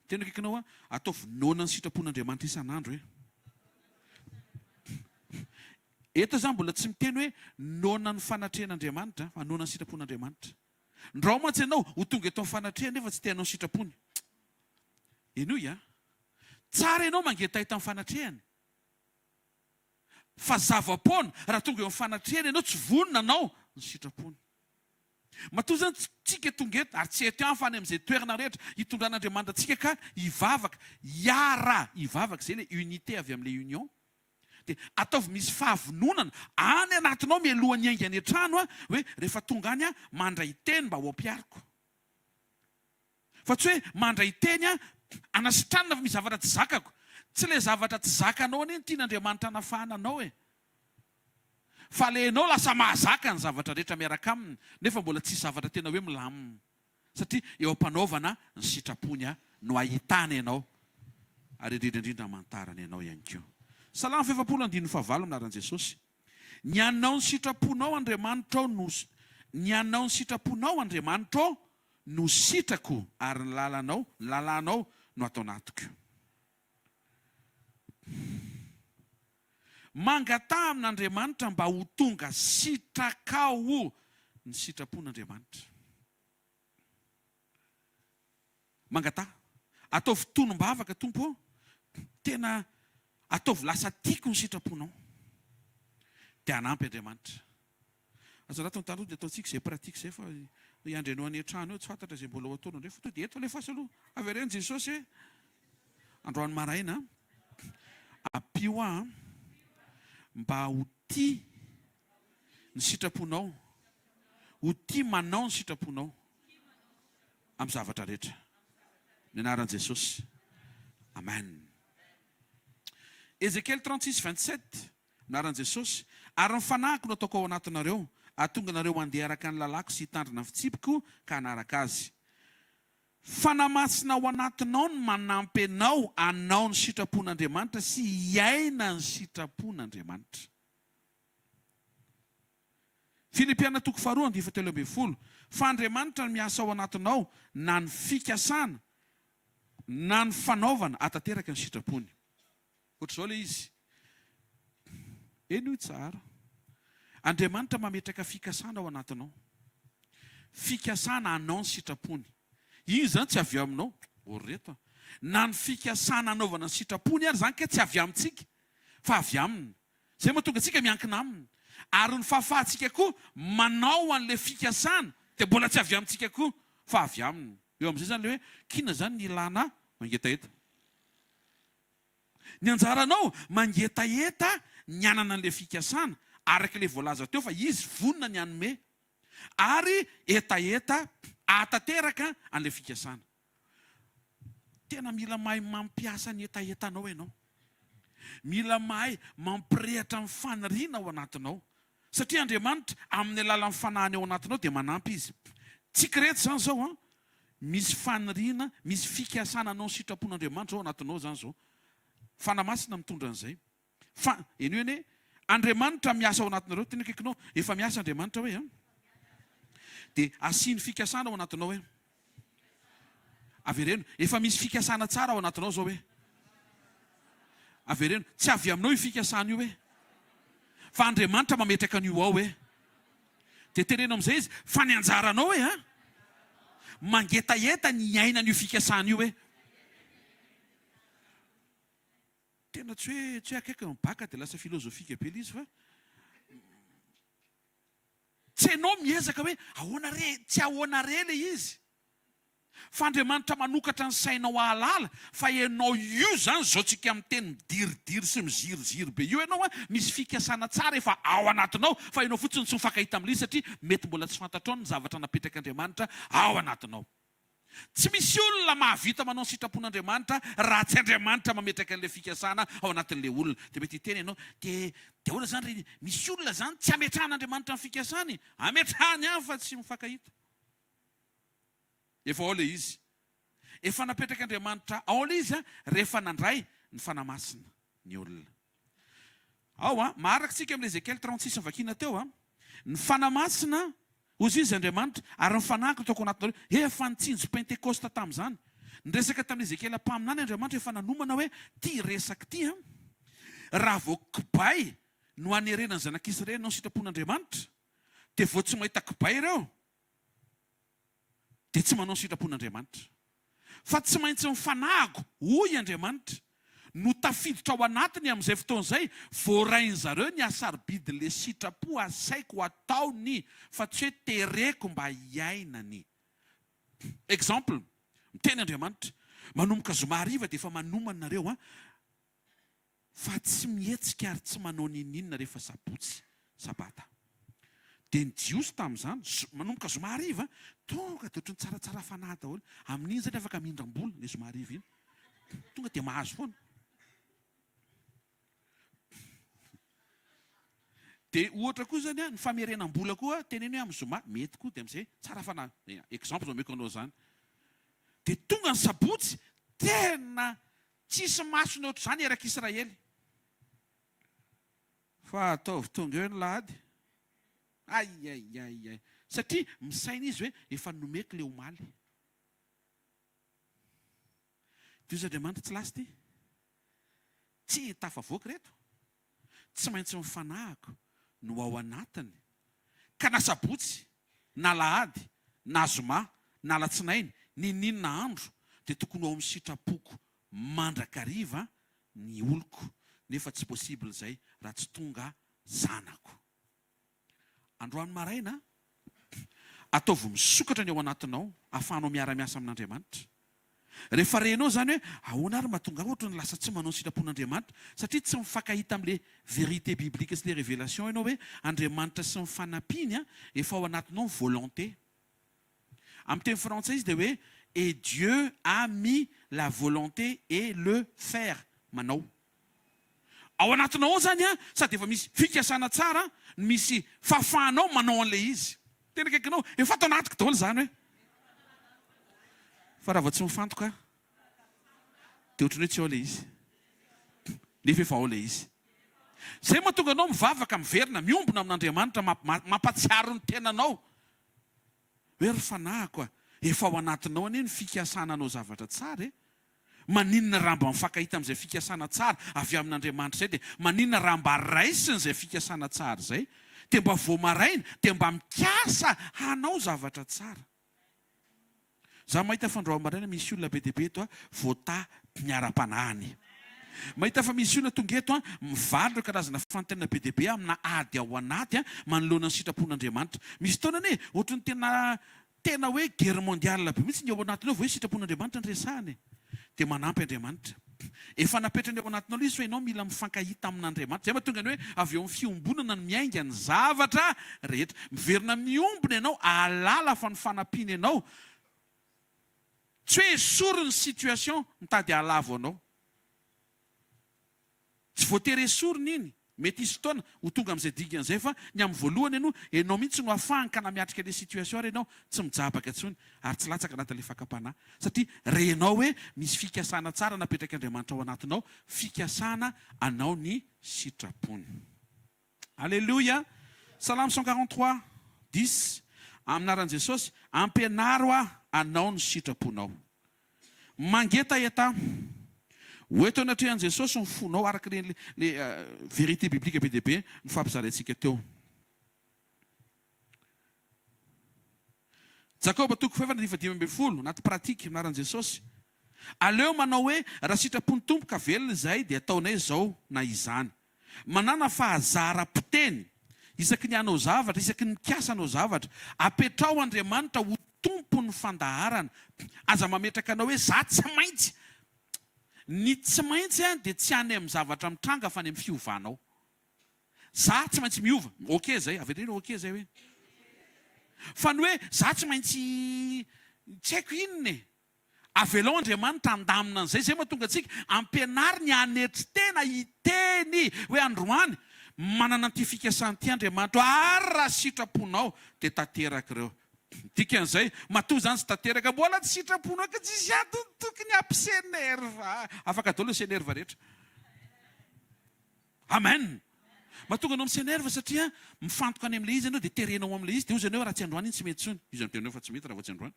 Tena kaikanao ataovy nona ny sitrapon'Andriamanitra isan'andro hoe. Eto zany mbola tsy miteny hoe nona ny fanatrehan'Andriamanitra, fa nona ny sitrapon'Andriamanitra. Ndrao mantsy ianao ho tonga eto amin'ny fanatrehana nefa tsy tianao ny sitrapony. Eno ia. Tsara ianao mangetahita amin'ny fanatrehany. Fa zava-poana raha tonga eo amin'ny fanatrehana ianao tsy vonona anao ny sitrapony. Matoa zany tsika tonga eto ary tsy eto ihany fa any amin'izay toerana rehetra hitondran'Andriamanitra antsika ka hivavaka, hiara hivavaka izay ilay unité avy amin'ilay union. Dia ataovy misy fahavononana any anatinao mialohan'ny haingany an-trano hoe rehefa tonga any mandray teny mba ho ampiariko. Fa tsy hoe mandray teny anasitranana fa misy zavatra tsy zakako. Tsy ilay zavatra tsy zakanao anie tian'Andriamanitra anafahana anao e. Fa ilay ianao lasa mahazaka ny zavatra rehetra miaraka aminy nefa mbola tsy zavatra tena hoe milamina. Satria eo am-panaovana ny sitrapony no ahitana ianao ary indrindra amantarana ianao ihany koa. Salamo 7:9 minaran'i Jesosy. Ny anao ny sitraponao Andriamanitra no ny anao ny sitraponao Andriamanitra no sitrako ary ny lalanao no atao anatiko. Mangataha amin'Andriamanitra mba ho tonga sitrakao ny sitrapon'Andriamanitra. Mangataha. Ataovy tonom-bavaka tompo. Tena ataovy lasa tiako ny sitraponao. Dia hanampy Andriamanitra. Azarato ny tanoty dia ataontsika izay pratika izay fa iandrenao any an-trano eo tsy fantatra izay mbola ho ataonao ndray. Fa dia eto ilay fasy aloha. Avereny Jesosy androany maraina ampio mba ho tia ny sitraponao. Ho tia manao ny sitraponao amin'ny zavatra rehetra. Ny anaran'i Jesosy. Amen. Ezekiel 36:27 anaran'i Jesosy. Ary ny fanahiko no ataoko ao anatinareo, ahatonga nareo mandeha araka ny lalako sy hitandrina ny fitsipiko ka hanaraka azy. Fanamasina ao anatinao ny manampy anao hanao ny sitrapon'Andriamanitra sy hiaina ny sitrapon'Andriamanitra. Filipiana 2:7. Fa Andriamanitra no miasa ao anatinao na ny fikasana na ny fanaovana atateraka ny sitrapony. Ohatr'izao ilay izy. Eny io tsara. Andriamanitra mametraka fikasana ao anatinao. Fikasana hanao ny sitrapony. Iny zany tsy avy aminao. Oreto. Na ny fikasana hanaovana ny sitrapony ary zany ka tsy avy amintsika. Fa avy aminy. Izay mahatonga antsika miankina aminy. Ary ny fahafahantsika koa manao an'ilay fikasana dia mbola tsy avy amintsika koa fa avy aminy. Eo amin'izay zany ilay hoe kiana zany ny ilana mangetaheta. Ny anjaranao mangetaheta ny anana an'ilay fikasana araka ilay voalaza teo fa izy vonona ny anome ary etaeta atateraka an'ilay fikasana. Tena mila mahay mampiasa ny etaetanao ianao. Mila mahay mampirehatra ny faniriana ao anatinao. Satria Andriamanitra amin'ny alalan'ny fanahiny ao anatinao dia manampy izy. Tsika rehetra zany zao misy faniriana, misy fikasana anao ny sitrapon'Andriamanitra ao anatinao zany zao. Fanamasina mitondra an'izay. Fa eny hoe Andriamanitra miasa ao anatinareo, tena kaikinao efa miasa Andriamanitra hoe dia asiany fikasana ao anatinao hoe. Avereno, efa misy fikasana tsara ao anatinao zao hoe. Avereno, tsy avy aminao io fikasana io hoe. Fa Andriamanitra mametraka an'io ao hoe. Dia teneno amin'izay izy, fa ny anjaranao hoe mangetaheta ny aina n'io fikasana io hoe. Tena tsy hoe akaiky mibaka dia lasa filozofika be izy fa tsy ianao miezaka hoe ahoana re, tsy ahoana re ilay izy. fa Andriamanitra manokatra ny sainao ahalala fa ianao io zany zao tsika amin'ny teny midiridiry sy miziriziry be io ianao a misy fikasana tsara efa ao anatinao fa ianao fotsiny tsy mifankahita amin'ilay satria mety mbola tsy fantatrao ny zavatra napetraka ao anatinao. Tsy misy olona mahavita manao sitrapon'Andriamanitra raha tsy Andriamanitra mametraka an'ilay fikasana ao anatin'ilay olona. Dia mety hiteny ianao dia ahoana zany re misy olona zany tsy ametrahan'Andriamanitra ny fikasany, ametrahany ihany fa tsy mifankahita. Efa ao ilay izy. Efa napetraka Andriamanitra ao ilay izy rehefa nandray ny fanamasina ny olona. Ao maharakitsika amin'ilay Ezekiel 36 vakiana teo ny fanamasina ozy izy Andriamanitra ary ny fanahiko toko anatinareo efa nitsinjo Pentekosta tamin'izany. Niresaka tamin'ny Ezekiel mpaminany Andriamanitra efa nanomana hoe ty resaka ty raha vao kibay no hanerenany zanak'Israely nao sitrapon'Andriamanitra dia vao tsy mahita kibay ireo dia tsy manao sitrapon'Andriamanitra. Fa tsy maintsy mifanahiko hoy Andriamanitra no tafiditra ao anatiny amin'izay fotoan'izay voarainy zareo ny asarobidy le sitrapo asaiko ataony fa tsy hoe tereko mba hiainany. Exemple, miteny Andriamanitra manomboka zoma hariva dia efa manomana nareo fa tsy mihetsika ary tsy manao ninina rehefa sabotsy sabata. Dia ny jiosy tamin'izany manomboka zoma hariva tonga dia ohatrany tsaratsara fanahy daholo. Amin'iny zany afaka mindram-bola ilay zoma hariva iny. Tonga dia mahazo foana. Dia ohatra koa zany ny famerenam-bola koa teneny hoe amin'ny zoma mety koa dia amin'izay tsara fanahy. Exemple zao meko anao zany. Dia tonga ny sabotsy tena tsisy masony ohatr'izany erak'Israely. Fa ataovy tonga eo ny lahady. Ay. Satria misaina izy hoe efa nomeko ilay omaly. Dia Andriamanitra tsy lasy ty. Tsy tafavoaka reto. Tsy maintsy mifanahiko no ao anatiny. Ka na sabotsy, na lahady, na zoma, na alatsinainy, ninina andro dia tokony ao amin'ny sitrapoko mandrakariva ny oloko. Nefa tsy possible izay raha tsy tonga zanako. Androany maraina ataovy misokatra ny ao anatinao ahafahanao miara-miasa amin'Andriamanitra. Rehefa renao zany hoe ahoana ary mahatonga ohatra ny lasa tsy manao sitrapon'Andriamanitra satria tsy mifankahita amin'ilay vérité biblique sy les révélations ianao hoe Andriamanitra sy mifanampiany efa ao anatinao ny volonté. Amin'ny teny frantsay izy dia hoe et Dieu a mis la volonté et le faire manao. Ao anatinao zany sady efa misy fikasana tsara, misy fahafahanao manao an'ilay izy. Tena kaikinao efa atao anatiko daholo zany hoe. Fa raha vao tsy mifantoka dia ohatrany hoe tsy ao ilay izy. Nefa efa ao ilay izy. Zay mahatonga anao mivavaka miverina miombona amin'Andriamanitra mampatsiaro ny tenanao. Hoe ry fanahiko efa ao anatinao anie ny fikasananao zavatra tsara maninona raha mba mifankahita amin'izay fikasana tsara avy amin'Andriamanitra izay dia maninona raha mba raisiny izay fikasana tsara izay dia mba vao maraina dia mba mikasa hanao zavatra tsara. Za mahita fandrahoam-baraina misy olona be dia be eto voata miara-panahiny. Mahita fa misy olona tonga eto mivaly ireo karazana fantenana be dia be amina ady ao anaty manoloana ny sitrapon'Andriamanitra. Misy taonany ohatrany tena hoe guerre mondiale be mihitsy ny ao anatinao vao hoe sitrapon'Andriamanitra ny resahany. Dia manampy Andriamanitra. Efa napetrany ao anatinao ilay izy fa ianao mila mifankahita amin'Andriamanitra. Zay mahatonga ny hoe avy eo amin'ny fiombonana ny miainga ny zavatra rehetra. Miverina miombona ianao ahalala fa ny fanampiana ianao. Tsy hoe esory ny situation mitady halavo anao. Tsy voatery esoriny iny. Mety isy fotoana ho tonga amin'izay dikan'izay fa ny amin'ny voalohany ianao mihitsy no ahafahany ka namiatrika ilay situation ary ianao tsy mijabaka intsony ary tsy latsaka anatin'ilay fakapanahy. Satria renao hoe misy fikasana tsara napetraka Andriamanitra ao anatinao, fikasana anao ny sitrapony. Alléluia. Salame 143, 10. Aminaran'i Jesosy, ampianaro anao ny sitraponao. Mangeta eta. Hoeto anatrehan'i Jesosy ny fonao araka le vérité biblique be dia be ny fampizarantsika teo. Jakoba 5:15 anaty pratika anaran'i Jesosy. Aleo manao hoe raha sitrapony tompoka velona izay dia ataonay izao na izany. Manana fahazara-poteny isaky ny anao zavatra, isaky ny mikasa anao zavatra. Apetrao Andriamanitra ho tompo sitrapony fandaharana. Aza mametraka anao hoe za tsy maintsy. Ny tsy maintsy dia tsy any amin'ny zavatra mitranga fa any amin'ny fiovanao. Za tsy maintsy miova. Ok zay, averina ok zay hoe. Fa ny hoe za tsy maintsy tsy haiko inona e. Avelao Andriamanitra andamina an'izay, zay mahatonga antsika ampianary ny anetry tena hiteny hoe androany manana an'ity fikasana ity Andriamanitra ary raha sitraponao dia tanteraka ireo. Dikan'izay matoa zany tsy tanteraka, mbola tsy sitraponao ka tsy adony tokony ampisenerva. Afaka daholo senerva rehetra. Amen. Mahatonga anao misenerva satria mifantoka any amin'ilay izy ianao dia terenao amin'ilay izy dia hoy ianao raha tsy androany iny tsy mety tsony. Izy ny tenao fa tsy mety raha vao tsy androany.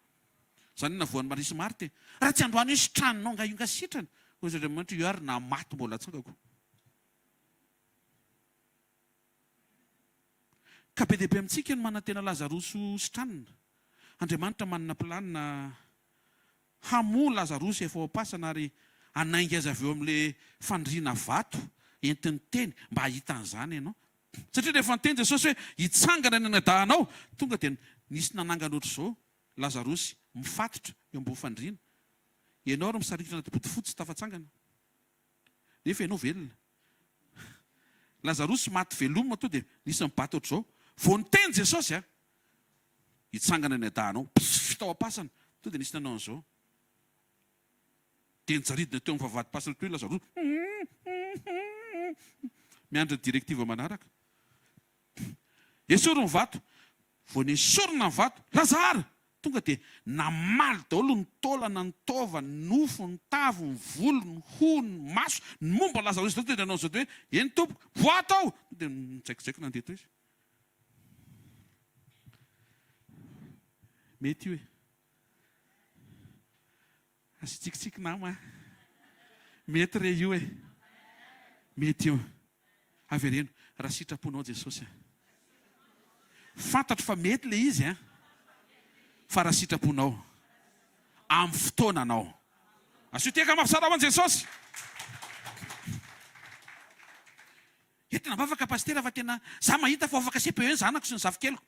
Zany na voan'ny Marisy Marty raha tsy androany io sitranonao nga io nga sitrana. Hoy izy Andriamanitra io ary na maty mbola tsangako. Ka be dia be amintsika no manantena Lazarosy sitranina. Andriamanitra manana planina hamoa Lazarosy efa ao am-pasana ary hanainga azy avy eo amin'ilay fandriana vato entiny teny mba hahita an'izany ianao. Satria rehefa niteny Jesosy hoe hitsangana ny anadahanao, tonga dia nisy nanangana ohatr'izao Lazarosy mifatotra eo ambony fandriana. Ianao ary misarikitra anaty bodofotsy tsy tafatsangana. Nefa ianao velona. Lazarosy maty velomina to dia nisy mibaty ohatr'izao. Vao niteny Jesosy hitsangana ny adahanao, tao am-pasana, to dia nisy nanao an'izao. Dia nijaridina teo amin'ny vavahady-pasana toy Lazarosy. Miandry ny direktiva manaraka. Esorina ny vato. Vao nesorina ny vato, Lazara! Tonga dia namaly daholo ny taolana, ny tova, ny nofo, ny tavo, ny volo, ny hoho, ny maso, ny momba Lazarosy. Dia nanao an'izao hoe eny tompoko, voato ao! Dia mitsaikitsaika nandeha teo izy. Mety io e. Asitsikitsiky nama. Mety re io e. Mety io. Avereno, raha sitraponao Jesosy. Fantatro fa mety le izy fa raha sitraponao amin'ny fotoananao. Asio teka mafisara ho an'i Jesosy. Tena mavaka pastera fa tena za mahita fa afaka sepa eo ny zanako sy ny zafikeloko.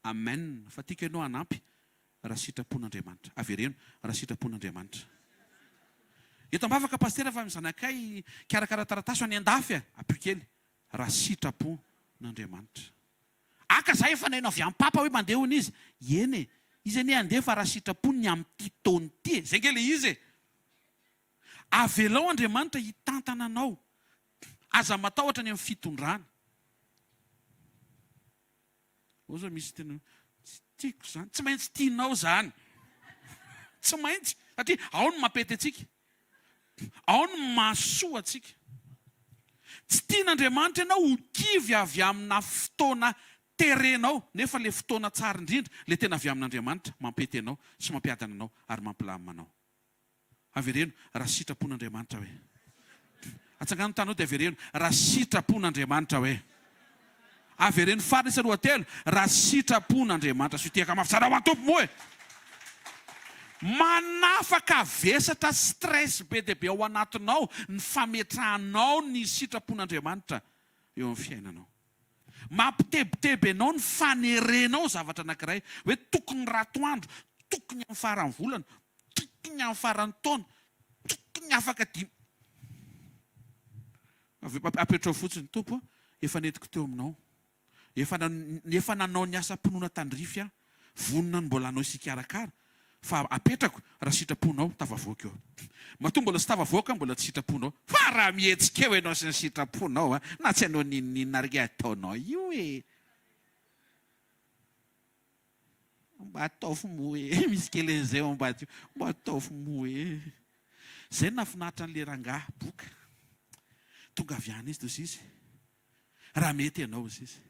Amen. Fa tiako ianao hanampy raha sitrapon'Andriamanitra. Avereno, raha sitrapon'Andriamanitra. Eto ambavaka pastera fa mizanakay karakara taratasy any andafy apio kely. Raha sitrapon'Andriamanitra. Aka za efa naino avy amin'ny papa hoe mandeha hono izy. Eny e, izy anie handeha fa raha sitrapony amin'ny taony ty. Zay nge le izy e. Avelao Andriamanitra hitantana anao. Aza matahotra ny amin'ny fitondrana. Oza misy tena tsy tiako zany, tsy maintsy tianao zany. Tsy maintsy, satria ao ny mampety atsika. Ao ny mahasoa atsika. Tsy tian'Andriamanitra ianao ho kivy avy amina fotoana terenao, nefa le fotoana tsara indrindra, le tena avy amin'Andriamanitra mampety anao sy mampiadana anao ary mampilamina anao. Avereno, raha sitrapon'Andriamanitra hoe. Atsangano tanao dia avereno, raha sitrapon'Andriamanitra hoe. Avereno farany isa roa telo, raha sitrapon'Andriamanitra. Sy tiaka mafitsara ho antompo moa e. Manafaka vesatra stress be dia be ao anatinao ny fametrahanao ny sitrapon'Andriamanitra eo amin'ny fiainanao. Mampitebiteby anao ny fanerenao zavatra anankiray hoe tokony ratoandro, tokony amin'ny farany volana, tokony amin'ny farany taona, tokony afaka dimy. Apetrao fotsiny tompo, efa netiko teo aminao. Efa nanao ny asa-pinoana tandrify vonona ny mbola anao isikarakara. Fa apetrako raha sitraponao tavavoaka eo. Matoa mbola sy tavavoaka mbola tsy sitraponao. Fa raha mihetsika eo ianao sy ny sitraponao na tsy hanao ninina ary ataonao io e. Mba ataovy moa e. Misy kely an'izay ao ambady io. Mba ataovy moa e. Zay nafinahitra n'le rangahy boka. Tonga avy any izy toy izy. Raha mety ianao izy izy.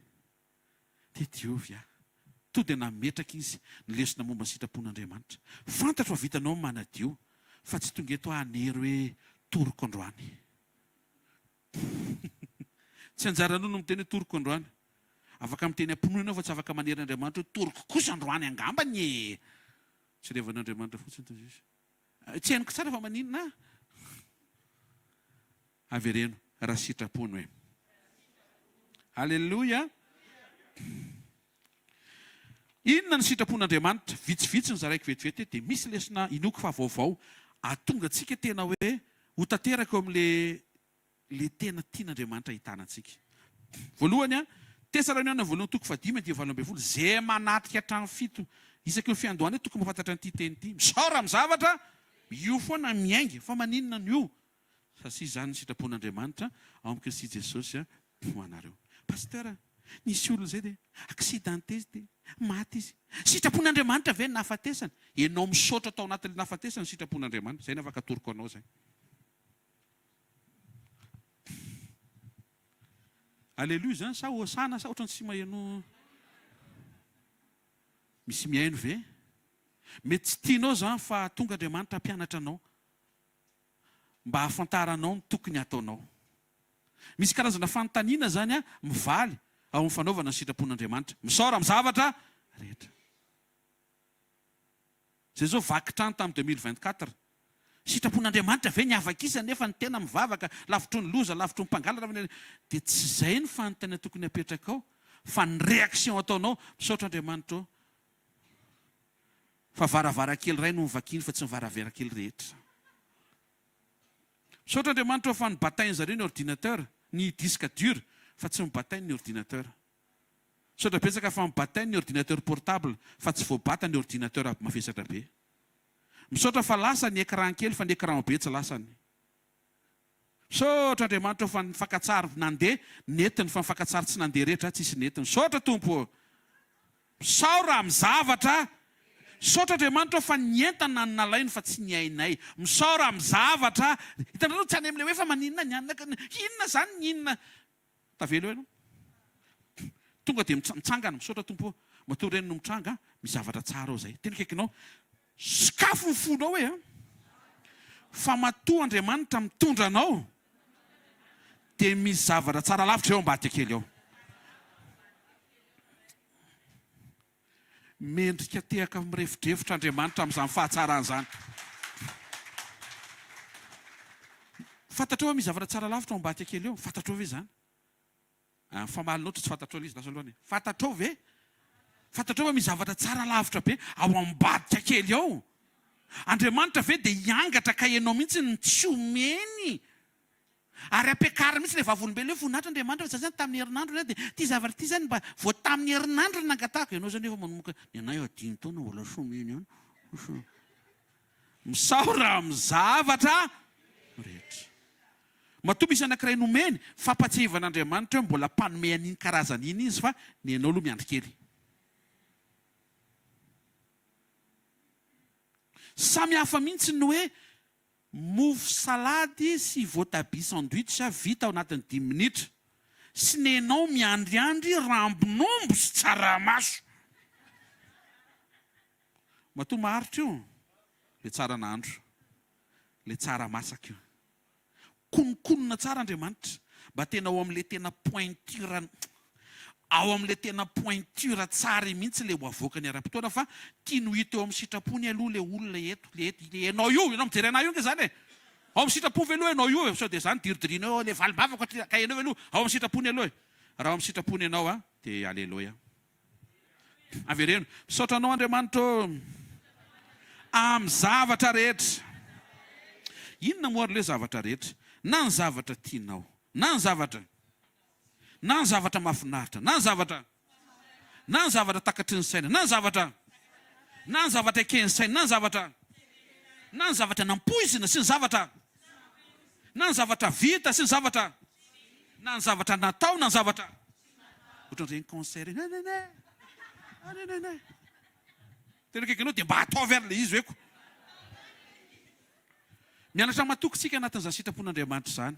Tediovy to dia nametraka izy ny lesona momba ny sitrapon'Andriamanitra. Fantatro fa vitanao manadio fa tsy tonga eto hanery hoe toroko androany. Tsy anjaranao no miteny hoe toroko androany. Afaka miteny ampinoana ianao fa tsy afaka manery Andriamanitra hoe toroko kosa androany angambany e. Tsy revan'Andriamanitra fotsiny toy izy. Tsy hainiko tsara fa maninona. Avereno, raha sitrapony hoe. Halleluja. Inona ny sitrapon'Andriamanitra vitsivitsy ny zaraiky vetivety dia misy lesona inoky fa vaovao ahatonga antsika tena hoe ho tanteraka eo amin'le tena tian'Andriamanitra hitanantsika. Voalohany Tesaloniana voalohany toko 5:7 zay manatrika hatramin'ny 7 isaky ny fiandohana tokony mahafantatra an'ity teny ity. Misaora amin'ny zavatra, io foana miainga, fa maninona ny io? Satria izany ny sitrapon'Andriamanitra ao amin'ny Kristy Jesosy ho anareo. Pasteur, nisy olona izay dia accidenté izy dia maty izy. Sitrapon'Andriamanitra ve ny nahafatesana? Ianao misaotra tao anatin'ilay nahafatesana ny sitrapon'Andriamanitra. Izay ny afaka atoroko anao izay. Aleluia zany sa hosana sa ohatrany tsy maheno. Misy mihaino ve? Mety tsy tianao zany fa tonga Andriamanitra hampianatra anao mba hahafantaranao ny tokony ataonao. Misy karazana fanontaniana zany mivaly ao amin'ny fanaovana ny sitrapon'Andriamanitra. Misaora amin'ny zavatra rehetra. Zay zao vaky trano tamin'ny 2024. Sitrapon'Andriamanitra ve ny avakisa nefa ny tena mivavaka lavitro ny loza, lavitro ny mpangalatra dia tsy izay ny fanontaniana tokony apetraka ao fa ny réaction ataonao. Misaotra Andriamanitra fa varavarakely iray no mivakiny fa tsy ny varavarakely rehetra. Misaotra Andriamanitra fa ny batainy zareo ny ordinateur, ny disque dur fa tsy ny batainy ny ordinateur. Misaotra betsaka fa ny batainy ny ordinateur portable fa tsy voabata ny ordinateur mafesatra be. Misaotra fa lasa ny écran kely fa ny écran be tsy lasany. Misaotra Andriamanitra fa ny fankatsary nandeha netiny fa ny fankatsary tsy nandeha rehetra tsisy netiny. Misaotra Tompo. Misaora amin'ny zavatra. Misaotra Andriamanitra fa ny entana ny nalainy fa tsy ny ainay. Misaora amin'ny zavatra. Hitanareo tsy any amin'ilay hoe fa maninona ny anona. Inona zany ny inona? Tavelo ianao. Tonga dia mitsangana. Misaotra Tompo. Matoa reny no mitranga. Misy zavatra tsara ao izay. Tena kaikinao. Sakafo ny fonao hoe fa matoa Andriamanitra mitondra anao dia misy zavatra tsara lavitra eo ambadika kely eo. Mendrika tehaka mirefitrefitra Andriamanitra amin'izany fahatsarana izany. Fantatrao hoe misy zavatra tsara lavitra eo ambadika kely eo? Fantatrao ve izany? Famalinao tsy fantatrao izy lasa loany. Fantatrao ve? Fantatrao hoe misy zavatra tsara lavitra be ao ambadika kely ao. Andriamanitra ve dia hiangatra ka ianao mihitsy ny tsy omeny. Ary ampiakarina mihitsy ilay vavolombelona hoe voninahitra Andriamanitra fa zany tamin'ny herinandro dia ity zavatra ity zany mba vao tamin'ny herinandro nangatahako. Ianao zany efa manomboka ny anay adiny taona mbola someny ihany. Misaora amin'ny zavatra rehetra. Matoa misy anankiray nomeny fampatsiavan'Andriamanitra hoe mbola mpanome an'iny karazana iny izy fa ny anao aloha miandry kely. Samy hafa mihitsy ny hoe mofo salady sy voatabia sandwich vita ao anatin'ny 10 minitra. Sy nenao miandriandry rambonombo sy tsaramaso. Matoa maharitra io. Le tsara nahandro. Le tsara masaka io. Konokonona tsara Andriamanitra. Mba tena ao amin'ilay tena pointure. Ao amin'ilay tena pointure tsara mihitsy ilay ho avoaka ny aram-potoana fa tia no hita eo amin'ny sitrapony aloha ilay olona eto. Le ianao io, ianao mijery anao io nga izany e. Ao amin'ny sitrapony ve aloha ianao io e. Sao dia izany diridiriana eo ilay valimbavako ka ianao ve aloha. Ao amin'ny sitrapony aloha e. Raha ao amin'ny sitrapony ianao dia aleloia. Avereno. Misaotra anao Andriamanitra amin'ny zavatra rehetra. Inona moa ilay zavatra rehetra? Na ny zavatra tianao, na ny zavatra mahafinaritra, na ny zavatra takatry ny saina, na ny zavatra eken'ny saina, na ny zavatra nampoizina sy ny zavatra, na ny zavatra vita sy ny zavatra, na ny zavatra natao, na ny zavatra ohatran'ireny concert tena kaikinao dia mba ataovy ary ilay izy hoeko. Mianatra matoky tsika anatin'izany sitrapon'Andriamanitra izany.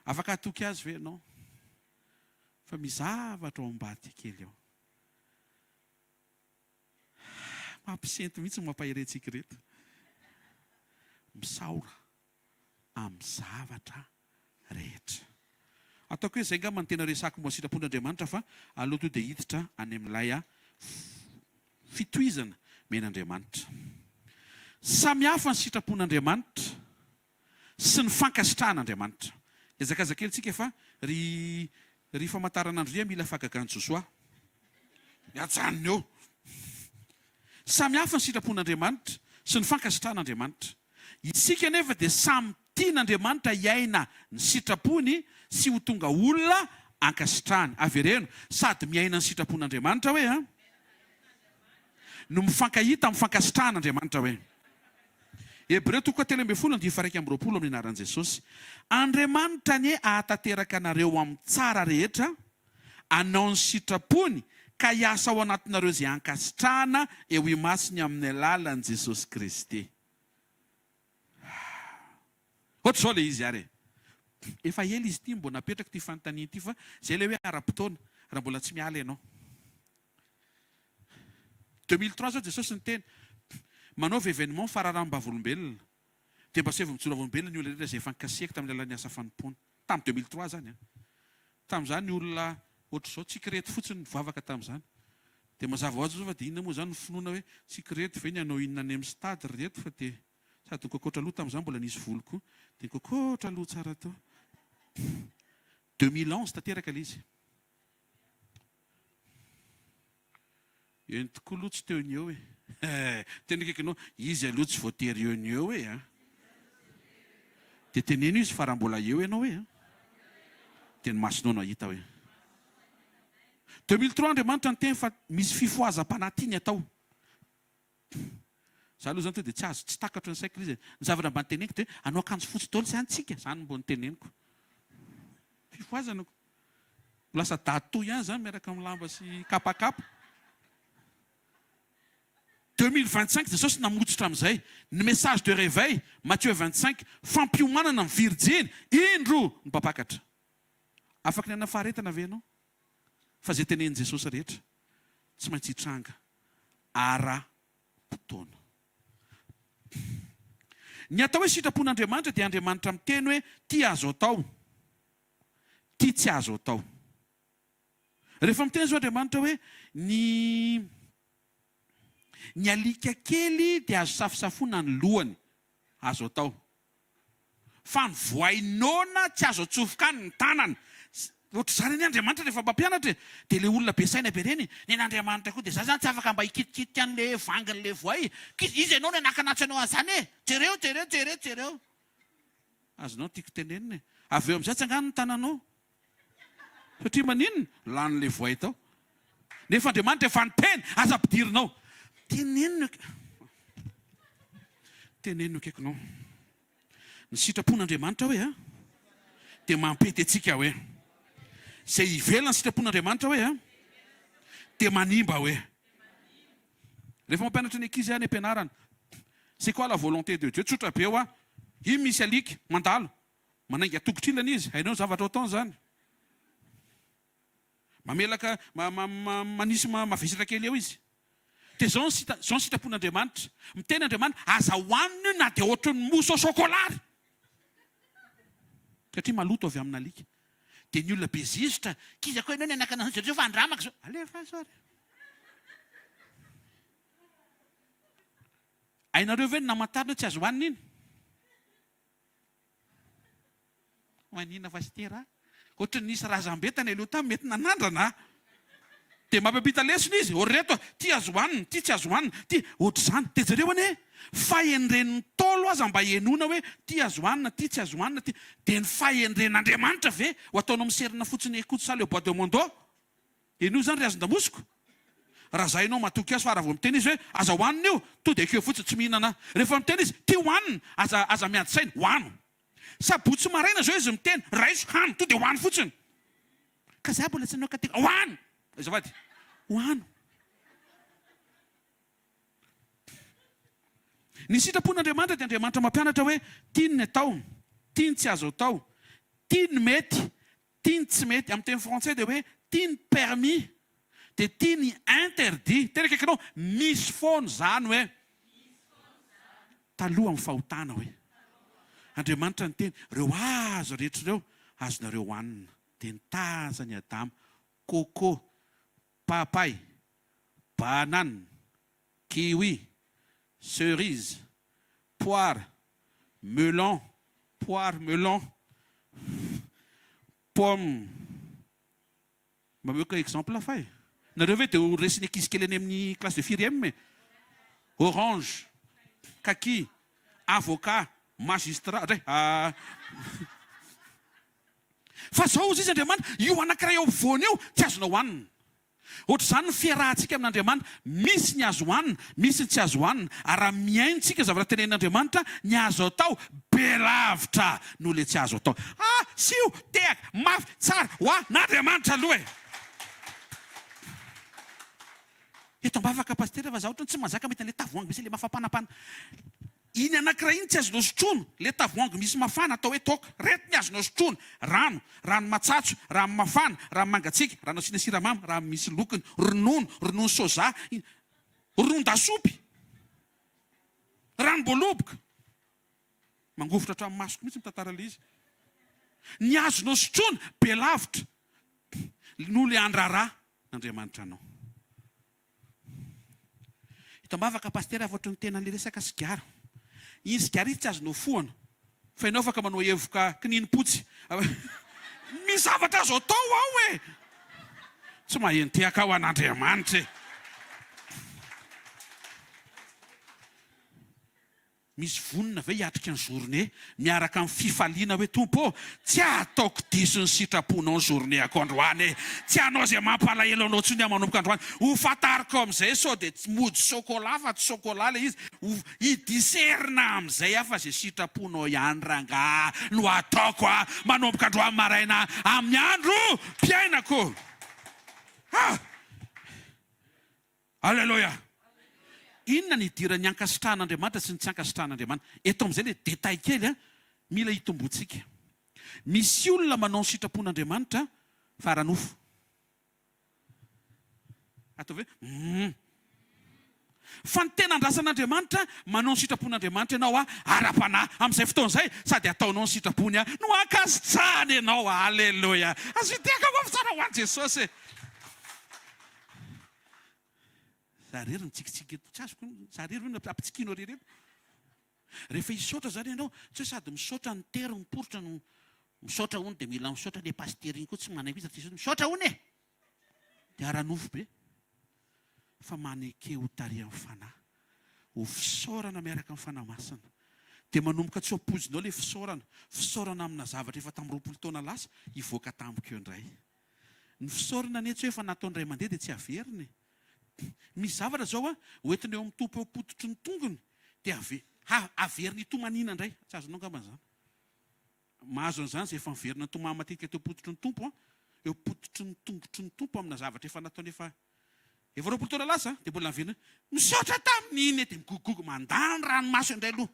Afaka atoky azy ve ianao? Fa mizavatra ao ambadika kely eo. Mampisenty mihitsy mampahirentsika reto. Misaora amin'ny zavatra rehetra. Ataoko hoe izay nga manontena resako moa sitrapon'Andriamanitra fa aloha to dia hiditra any amin'ilay fitohizana men'Andriamanitra. Samy hafa ny sitrapon'Andriamanitra sy ny fankasitrahan'Andriamanitra. Ezakazakely tsika fa ry famantaranandro mila fagagan'ny Josoa. Miajanona eo. Samy hafa ny sitrapon'Andriamanitra sy ny fankasitran'Andriamanitra. Isika nefa dia samy tian'Andriamanitra iaina ny sitrapony sy ho tonga olona ankasitrahany. Avereno, sady miaina ny sitrapon'Andriamanitra hoe a? No mifankahita amin'ny fankasitrahan'Andriamanitra hoe. Hebreo 13:20 amin'ny anaran'i Jesosy. Andriamanitra nie ahatateraka anareo amin'ny tsara rehetra, anao ny sitrapony ka hiasa ao anatinareo izay ankasitrahana eo imasony amin'ny alalan'i Jesosy Kristy. Ohatra izao ilay izy ary. Efa ela izy ity mbo napetraka ity fanontaniana ity fa izay ilay hoe ara-potoana raha mbola tsy miala ianao. 2003 zao Jesosy niteny manaova événement fararam-bavolombelona dia mba sevo mijoro volombelona ny olona rehetra izay efa nikasihaka tamin'ny alalan'ny asa fanompoana. Tamin'ny 2003 zany. Tamin'izany ny olona ohatr'izao tsikrety fotsiny mivavaka tamin'izany. Dia mazava ho azy fa dia inona moa zany ny finoana hoe tsikrety ve ny anao inona any amin'ny stady reto fa dia sady nikokotra loha tamin'izany mbola nisy volo koa. Dia nikokotra loha tsara tao. 2011 tanteraka ilay izy. Eny tokoa loha tsy teo ny eo e. Tena kaikanao, izy aloha tsy voatery eo ny eo e. Dia teneno izy fa raha mbola eo ianao e. Dia ny masonao no ahita hoe. 2003 Andriamanitra ny teny fa misy fifohazam-panatiny atao. Za aloha zany to dia tsy azo tsy takatro ny saiko izy. Ny zavatra mba niteneniko dia anao akanjo fotsy daholo izany tsika. Izany mbo niteneniko. Fifohazana. Lasa dato ihany zany miaraka amin'ny lamba sy kapakapa. 2025 Jesosy namotsitra amin'izay. Ny message de réveil, Matthieu 25, fampiomanana ny virjiny, indro ny mpapakatra. Afaka ny ana faharetana ve ianao? Fa izay tenenin Jesosy rehetra, tsy maintsy hitranga. Ara-potoana. Ny atao hoe sitrapon'Andriamanitra dia Andriamanitra miteny hoe ty azo atao, ty tsy azo atao. Rehefa miteny zao Andriamanitra hoe ny alika kely dia azo safisafona ny lohany, azo atao. Fa ny voainona tsy azo atsofoka ny tanany. Ohatr'izany ny Andriamanitra rehefa mpampianatra dia ilay olona be saina be reny, ny Andriamanitra koa dia za zany tsy afaka mba hikitikity an'ilay vangin'ilay voay. Izy ianao no nakanatsy an'izany e. Jereo. Azonao tiako tenenina e. Avy eo amin'izay tsy angano ny tananao. Satria maninona? Lan'ilay voay tao. Nefa Andriamanitra efa niteny, aza ampidirinao. Tenenino kaikinao. Ny sitrapon'Andriamanitra hoe dia mampety antsika hoe. Izay ivelona ny sitrapon'Andriamanitra hoe dia manimba hoe. Rehefa mampianatra ny ankizy any ampianarana, c'est quoi la volonté de Dieu? Tsotra be ho iny misy alika mandalo, manainga tongotr'ilany izy, hainao ny zavatra ataony zany. Mamelaka manisy mavesatra kely eo izy. Dia zao ny sitrapon'Andriamanitra. Miteny Andriamanitra aza hoanina na dia ohatran'ny mousse au chocolat. Satria maloto avy amin'ny alika. Dia ny olona be zizitra, kiza koa ianao ny anakana zareo fa andramaka zao. Alefa sary. Hainareo ve ny namantarina tsy azo hoanina iny? Hoanina fa sy tera. Ohatran'ny nisy razam-betana aloha tamy mety nanandrana. Dia mampapita lesona izy. Oreto, ty azo hoanina, ty tsy azo hoanina, ty ohatr'izany. Dia zareo ane, fahendren'ny tolo aza mba henona hoe ty azo hoanina, ty tsy azo hoanina, ty. Dia ny fahendren'Andriamanitra ve ho ataonao miserina fotsiny ekotsy le bois de mondo. Eno zany riazon-damosiko. Raha zay ianao matoky azy fa raha vao miteny izy hoe aza hoanina io, to dia ekeo fotsiny tsy mihinana. Rehefa miteny izy, ty hoanina, aza miady saina, hoano. Sabotsy maraina zao izy miteny, raiso hano, to dia hoano fotsiny. Ka za mbola tsy anao ka tena, hoano. Azafady, hoano. Ny sitrapon'Andriamanitra dia Andriamanitra mampianatra hoe tiany ny atao, tiany tsy azo atao, tiany mety, tiany tsy mety. Amin'ny teny français dia hoe tiany permis, dia tiany interdit. Tena kaikanao, misy foana zany hoe taloha amin'ny fahotana hoe. Andriamanitra ny teny, reo azo rehetra ireo, azonareo hoanina. Dia nitazany Adama, coco, papay, banane, kiwi, cerise, poire, melon, pomme. Mba mioka exemple hafa e. Nareo ve dia ho resiny ankizy kely any amin'ny classe de 4e. orange, kaki, avocat, magistrat. Fa zao izy Andriamanitra, io anankiray eo ampovoany eo tsy azona hohanina. Ohatra izany ny fiarahantsika amin'Andriamanitra, misy ny azo hohanina, misy ny tsy azo hohanina. Ary raha miaintsika zavatra tenen'Andriamanitra, ny azo atao be lavitra noho ilay tsy azo atao. Sio, tehaka, mafy, tsara, ho an'Andriamanitra aloha e. Eto ambavaka pastera fa zaho ohatra tsy mazaka mety ilay tavoahangy misy ilay mafapanapana. Iny anankiray iny tsy azonao sotroina, ilay tavoahangy misy mafana atao hoe toaka, reto ny azonao sotroina. Rano matsatso, rano mafana, rano mangatsiaka, rano asiana siramamy, rano misy lokony, ronono soja, ronon-dasopy, ranom-boaloboka. Mangofotra hatramin'ny masoko mihitsy mitantara ilay izy. Ny azonao sotroina be lavitra noho ilay andrarà n'Andriamanitra anao. Eto ambavaka pastera avy ny tena ilay resaka sigara. Iny sigara iny tsy azonao foana, fa ianao afaka manao hevoka kininipotsy. Misy zavatra azo atao ao e. Tsy maheno tehaka ao an'Andriamanitra e. Misy vonina ve hiatrika ny journée miaraka amin'ny fifaliana hoe tompo, tsy ataoko diso ny sitraponao ny journée ako androany e. Tsy anao izay mampalahelo anao tsony manomboka androany. Ho fatariko amin'izay sao dia tsy mody chocolat fa tsy chocolat le izy. Hidiserina amin'izay fa izay sitraponao ihany ranga no ataoko manomboka androany maraina amin'ny andro mpiainako. Alleluia. Inona ny idiran'ny ankasitrahan'Andriamanitra sy ny tsy ankasitrahan'Andriamanitra? Eto amin'izay ilay détail kely mila hitomboantsika. Misy olona manao ny sitrapon'Andriamanitra fa ara-nofo. Atao hoe fa ny tena andrasan'Andriamanitra manao ny sitrapon'Andriamanitra ianao ara-panahy amin'izay fotoana izay sady ataonao ny sitrapony no ankasitrahany ianao. Alleluia. Azo hiteka mafitsara ho an'i Jesosy. Zarery ny tsikitsiky eto tsy azoko, zarery hoe ampitsikinao rereto. Rehefa hisaotra zany ianao, tsy hoe sady misaotra ny tery miporotra no misaotra hony dia mila misaotra ilay pastery iny koa tsy manaiky izy misaotra hony e. Dia ara-nofo be. Fa maneke ho taria amin'ny fanahy. Ho fisaorana miaraka amin'ny fanahy masina. Dia manomboka tsy ampozinao ilay fisaorana amina zavatra efa tamin'ny 20 taona lasa, hivoaka tamiko eo indray. Ny fisaorana anie tsy hoe efa natao indray mandeha dia tsy averiny. Misy zavatra zao hoentiny eo amin'ny tompo eo pototry ny tongony dia averiny tomanina indray. Tsy azonao angamba izany. Mahazo an'izany izay efa miverina tomany matetika teo pototry ny tompo, eo pototry ny tongotry ny tompo amina zavatra efa nataony efa 20 taona lasa dia mbola miverina. Misaotra tamin'iny dia migogogo mandany ranomaso indray aloha.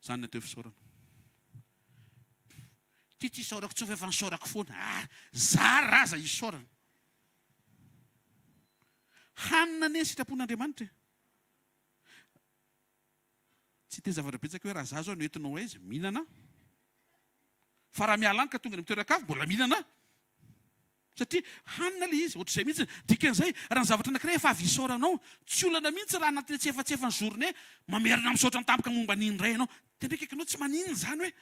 Izany natao fisaorana. Tsy isaorako tsy efa nisaorako foana. Zara aza isaorana. Hanina ny sitrapon'Andriamanitra. Tsy te zavatra betsaka hoe raha za zao no entinao aizy mihinana. Fa raha mialany ka tonga ny mitoeran-kafo mbola mihinana. Satria hanina le izy. Ohatr'izay mihitsy dikan'izay raha ny zavatra anankiray efa avy isaoranao, tsy olana mihitsy raha anatin'ny tsefatsefany journée mamerina misaotra ny tampoka momba n'iny iray ianao. Dia ndraiky ianao tsy manino izany hoe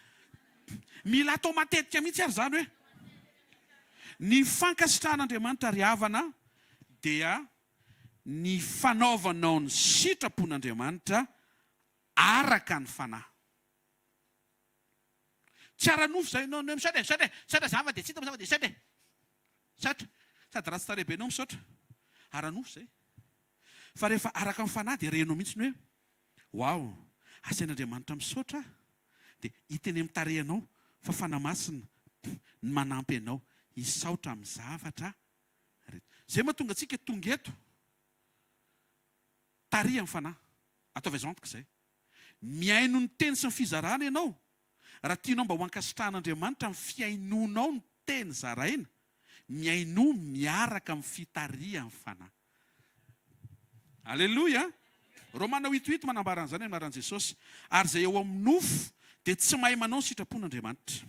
mila atao matetika mihitsy ary izany hoe ny fankasitrahan'Andriamanitra ry havana dia ny fanaovanao ny sitrapon'Andriamanitra araka ny fanahy. Tsy ara-nofo izay ianao misaotra zava dia tsy hita zava dia saotra. Sady ratsy tarehy be ianao misaotra. Ara-nofo izay. Fa rehefa araka ny fanahy dia renao mihitsy hoe wow, asain'Andriamanitra misaotra dia hiteny amin'ny tarehinao fa fanahy masina ny manampy ianao hisaotra amin'ny zavatra rehetra. Izay mahatonga antsika tonga eto. Taria amin'ny fanahy. Atao vaizantoka izay. Miaino ny teny sy ny fizarana ianao. Raha tianao mba ho ankasitrahan'Andriamanitra amin'ny fiainonao ny teny zaraina, miaino miaraka amin'ny fitaria amin'ny fanahy. Alleluia. Romana 8:8 manambara an'izany anaran'i Jesosy. Ary izay eo amin'ny nofo dia tsy mahay manao ny sitrapon'Andriamanitra.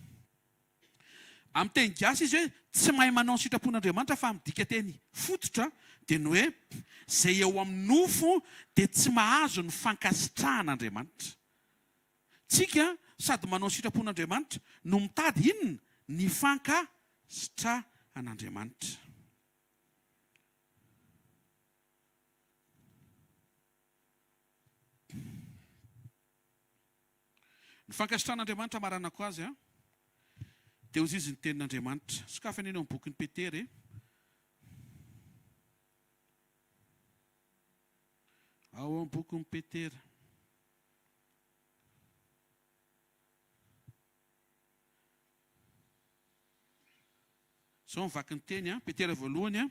Amin'ny teny gasy izy hoe tsy mahay manao ny sitrapon'Andriamanitra fa amin'ny dika teny fototra dia ny hoe izay eo amin'ny nofo dia tsy mahazo ny fankasitrahan'Andriamanitra. Tsika sady manao sitrapon'Andriamanitra no mitady inona ny fankasitrahan'Andriamanitra. Ny fankasitran'Andriamanitra maranako azy a dia ozy izy ny tenin'Andriamanitra. Sokafana eny amin'ny bokin'ny Petera ao amin'ny bokin'ny Petera sao mivaky ny teny a Petera voalohany a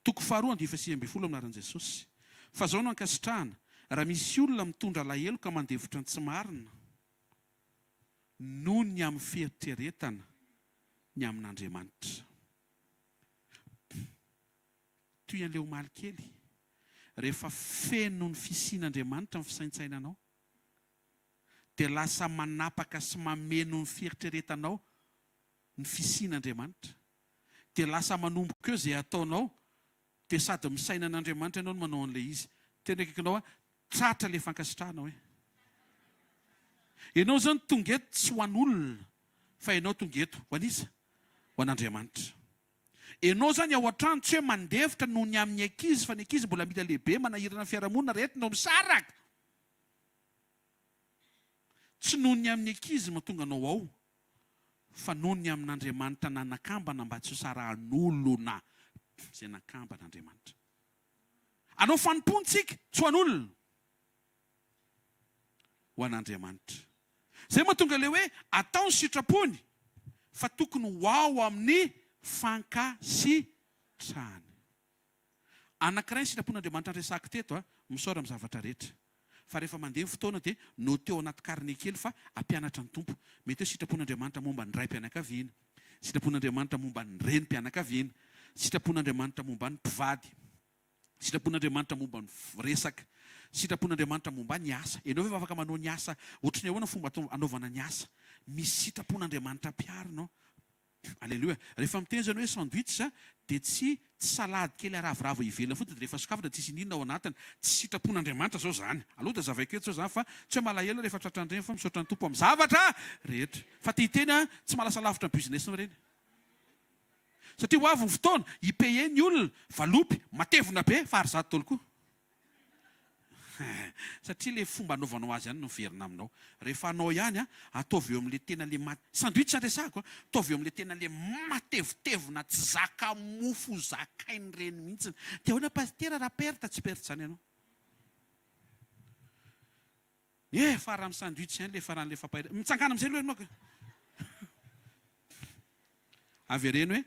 toko faharoa andiny faha 20 aminaran'i Jesosy. Fa zao no ankasitrahana raha misy olona mitondra lahelo ka mandevitra ny tsy marina noho ny amin'ny fieritreretana ny amin'Andriamanitra. Toy an'ilay omaly kely rehefa feno ny fisian'Andriamanitra ny fisaintsainanao dia lasa manapaka sy mameno ny fieritreretanao ny fisian'Andriamanitra, dia lasa manomboka eo izay ataonao dia sady misaina an'Andriamanitra ianao no manao an'ilay izy. Tena kaikinao a tratra ilay fankasitrahanao hoe ianao zany tonga eto tsy ho an'olona fa ianao tonga eto ho an'iza? Ho an'Andriamanitra. Ianao zany ao an-trano tsy hoe mandevitra noho ny amin'ny ankizy fa ny ankizy mbola mila lehibe manahirana ny fiarahamonina rehetra no misaraka. Tsy noho ny amin'ny ankizy mahatonga anao ao fa noho ny amin'Andriamanitra nanakambana mba tsy ho sarahan'olona izay nakamban'Andriamanitra. Anao fanompontsika tsy ho an'olona, ho an'Andriamanitra. Izay mahatonga ilay hoe atao ny sitrapony fa tokony ho ao amin'ny fankasitrahany. Anankiray ny sitrapon'Andriamanitra resaka teto a misaora amin'ny zavatra rehetra. Fa rehefa mandeha ny fotoana dia noteo anaty karine kely fa ampianatra ny tompo. Mety hoe sitrapon'Andriamanitra momba ny raim-pianakaviana, sitrapon'Andriamanitra momba ny renim-pianakaviana, sitrapon'Andriamanitra momba ny mpivady, sitrapon'Andriamanitra momba ny resaka, sitrapon'Andriamanitra momba ny asa. Ianao ve afaka manao ny asa ohatrany ahoana fomba anaovana ny asa? Misy sitrapon'Andriamanitra ampiarina. Alleluia. Rehefa miteny zany hoe sandwich dia tsy salady kely aravoravo ivelana fotsiny dia rehefa sokafana tsisy inona ao anatiny. Tsy sitrapon'Andriamanitra zao zany. Aloha dia zavaiketo zao zany fa tsy hoe malahelo rehefa tratran'ireny fa misaotra ny tompo amin'ny zavatra rehetra. Fa tia teny tsy malasa lavitra ny business ireny. Satria ho avy ny fotoana hipaye ny olona valopy matevina be fa ary zato taolo koa. Satria ilay fomba anaovanao azy ihany no verina aminao. Rehefa anao ihany ataovy eo amin'ilay tena le sandwich resako ataovy eo amin'ilay tena le matevitevina tsy zaka mofo zakainy reny mihitsiny. Dia ahoana pastera raha perta tsy perta izany ianao. Farany sandwich ihany le faran'ilay fampahirana. Mitsangana amin'izay aloha ianao. Avy ireny hoe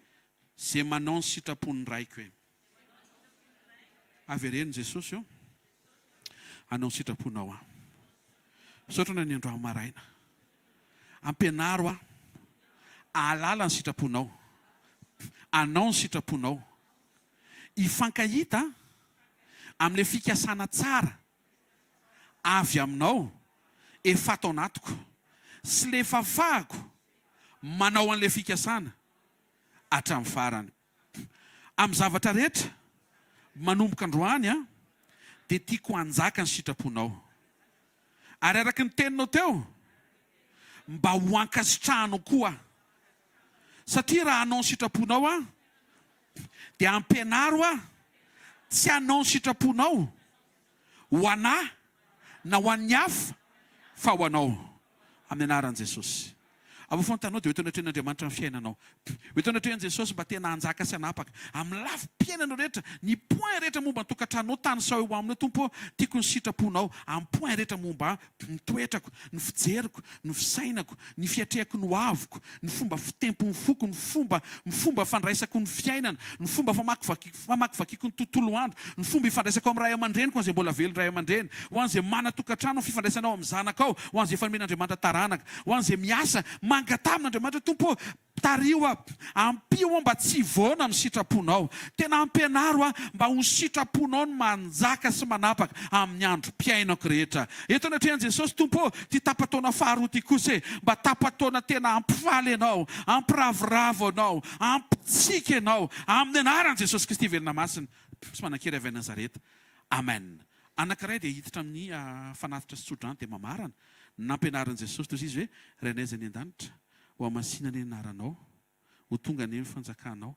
izay manao ny sitrapon'ny raiko hoe. Avy ireny Jesosy io anao ny sitraponao misaotra ny androany maraina. Ampianaro ahalala ny sitraponao, anao ny sitraponao, hifankahita amin'ilay fikasana tsara avy aminao efa atao anatiko sy ilay fafahako manao an'ilay fikasana hatramin'ny farany. Amin'ny zavatra rehetra manomboka androany dia tiako hanjaka ny sitraponao. Ary araka ny teninao teo mba ho ankasitrahanao koa. Satria raha hanao ny sitraponao dia ampianaro tsy hanao ny sitraponao ho anahy na ho an'ny hafa fa ho anao. Amin'ny anaran'i Jesosy. Avo fontanao dia hoeto anatrehan'Andriamanitra ny fiainanao. Hoeto anatrehan'i Jesosy mba tena hanjaka sy hanapaka amin'ny lafim-piainanao rehetra, ny point rehetra momba ny tokantranonao tany sao eo aminao Tompo, tiako ny sitraponao amin'ny point rehetra momba ny toetrako, ny fijeriko, ny fisainako, ny fiatrehako ny hoaviko, ny fomba fitempon'ny foko, ny fomba fandraisako ny fiainana, ny fomba famakivakiako ny tontolo andro, ny fomba ifandraisako amin'ny ray aman-dreniko ho an'izay mbola velon ray aman-dreny, ho an'izay mana tokantrano fifandraisanao amin'ny zanakao, ho an'izay fanomen'Andriamanitra taranaka, ho an'izay miasa mangatamina Tompo, tario ampio mba tsy voana amin'ny sitraponao. Tena ampianaro mba ho sitraponao no manjaka sy manapaka amin'ny androm-piainako rehetra. Eto anatrehan'i Jesosy Tompo, ty tapataona faharoa ty kosa mba tapataona tena ampifaly anao, ampiravoravo anao, ampitsika anao amin'ny anaran'i Jesosy Kristy velona masina sy manan-kery avy Nazareta. Amen. Anankiray dia hiditra amin'ny fanafitra sy tsodrano dia mamarana nampianaran'i Jesosy toy izy hoe ray anay izay any an-danitra ho amasinany anaranao, ho tonga any amin'ny fanjakanao,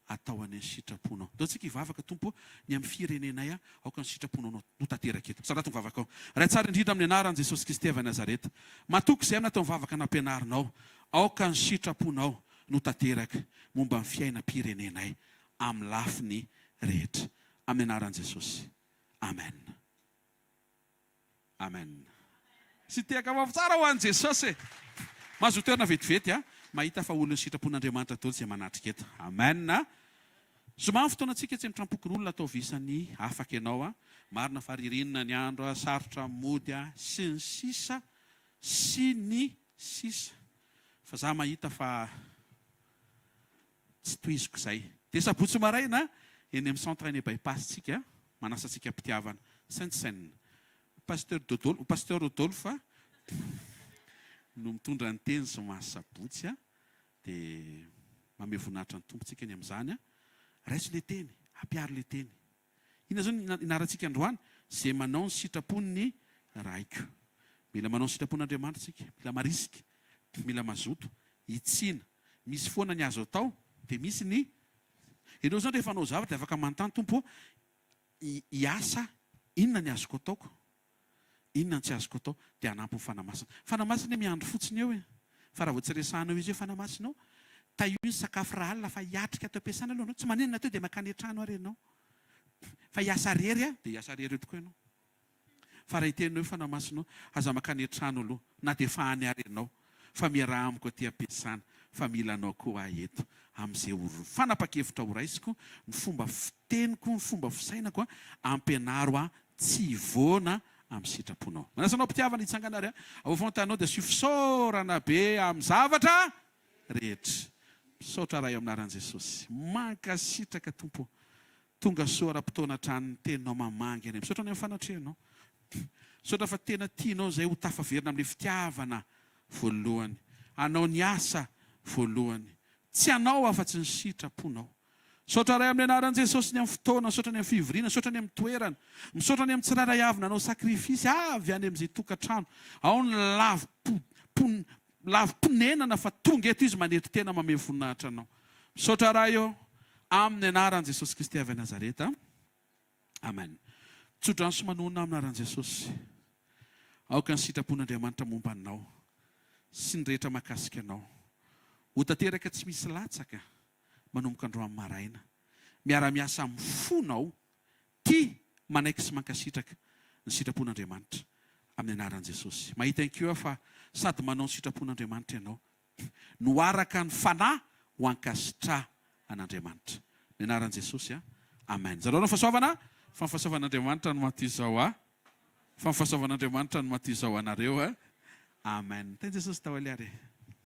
atao any sitraponao. Dao tsika hivavaka tompo ny amin'ny firenenay aoka ny sitraponao no tanteraka eto. Saratony vavaka ao. Ray tsara indrindra amin'ny anaran'i Jesosy Kristy avy Nazareta. Matoky izay natao mivavaka nampianarinao. Aoka ny sitraponao no tanteraka momba ny fiainam-pirenenay amin'ny lafiny rehetra. Amin'ny anaran'i Jesosy. Amen. Amen. Sy tiaka vavy tsara ho an'i Jesosy. Mahazo toerana vetivety mahita fa olona sitrapon'Andriamanitra daholo izay manatrika eto. Amen. Somary fotoanantsika tsy mitrampoky ny olona atao visany afaka ianao marina fa ririnina ny andro sarotra mody sy ny sisa sy ny sisa. Fa za mahita fa tsy tohiziko izay. Dia sabotsy maraina eny amin'ny centre ny bypasstsika manasantsika mpitiavana Sainte-Seine. Pasteur Rodolphe no mitondra ny teny somary sabotsy dia mame voninahitra ny tompontsika eny amin'izany raiso le teny, ampiaro le teny. Ina zao inarantsika androany izay manao ny sitrapon'ny raiko. Mila manao ny sitrapon'Andriamanitra tsika, mila marisika, mila mazoto, itsina. Misy foana ny azo atao dia misy ny ianao zao rehefa anao zavatra dia afaka manontany tompo hiasa inona ny azoko ataoko. Inona ny tsy azoko atao dia hanampy ny fanamasina. Fanamasina miandro fotsiny eo fa raha vao tsy resahanao izy eo fanamasinao taio ny sakafo raha alina fa hiatrika atao ampiasana aloha anao. Tsy manenina teo dia makany an-trano ary ianao. Fa hiasa rery dia hiasa rery eo tokoa ianao. Fa raha hitenao fanamasinao aza makany an-trano aloha na dia fahany ary ianao fa miaraha amiko aty ampiasana fa mila anao koa eto amin'izay fanapa-kevitra ho raisiko ny fomba fiteniko ny fomba fisainako ampianaro tsy voana amin'ny sitraponao. Manasanao mpitiavana hitsangana ary avofontanao dia sy fisaorana be amin'ny zavatra rehetra. Misaotra ray aminaran'i Jesosy. Mankasitraka tompo. Tonga soa ra-potoana hatrany teninao mamangy any. Misaotra ny amin'ny fanatrehanao. Misaotra fa tena tianao izay ho tafaverina amin'ilay fitiavana voalohany. Anao ny asa voalohany. Tsy anao afa-tsy ny sitraponao. Misaotra ray amin'ny anaran'i Jesosy ny amin'ny fotoana, misaotra ny amin'ny fivoriana, misaotra ny amin'ny toerana, misaotra ny amin'ny tsiraray avy nanao sakrifisy avy any amin'izay tokantrano. Ao ny lavim-ponenana fa tonga eto izy manety tena mame voninahitra anao. Misaotra ray eo amin'ny anaran'i Jesosy Kristy avy Nazareta. Amen. Tsodrano sy manonona amin'ny anaran'i Jesosy. Aoka ny sitrapon'Andriamanitra momba anao sy ny rehetra mahakasika anao. Ho tanteraka tsy misy latsaka manomboka androany maraina. Miara-miasa amin'ny fonao tia manaiky sy mankasitraka ny sitrapon'Andriamanitra amin'ny anaran'i Jesosy. Mahita iankoa fa sady manao ny sitrapon'Andriamanitra ianao no araka ny fanahy ho ankasitrà an'Andriamanitra. Ny anaran'i Jesosy. Amen. Zareo fahasoavana fa ny fahasoavan'Andriamanitra no maty izao fa ny fahasoavan'Andriamanitra no maty izao anareo. Amen. Teny Jesosy taoly ary.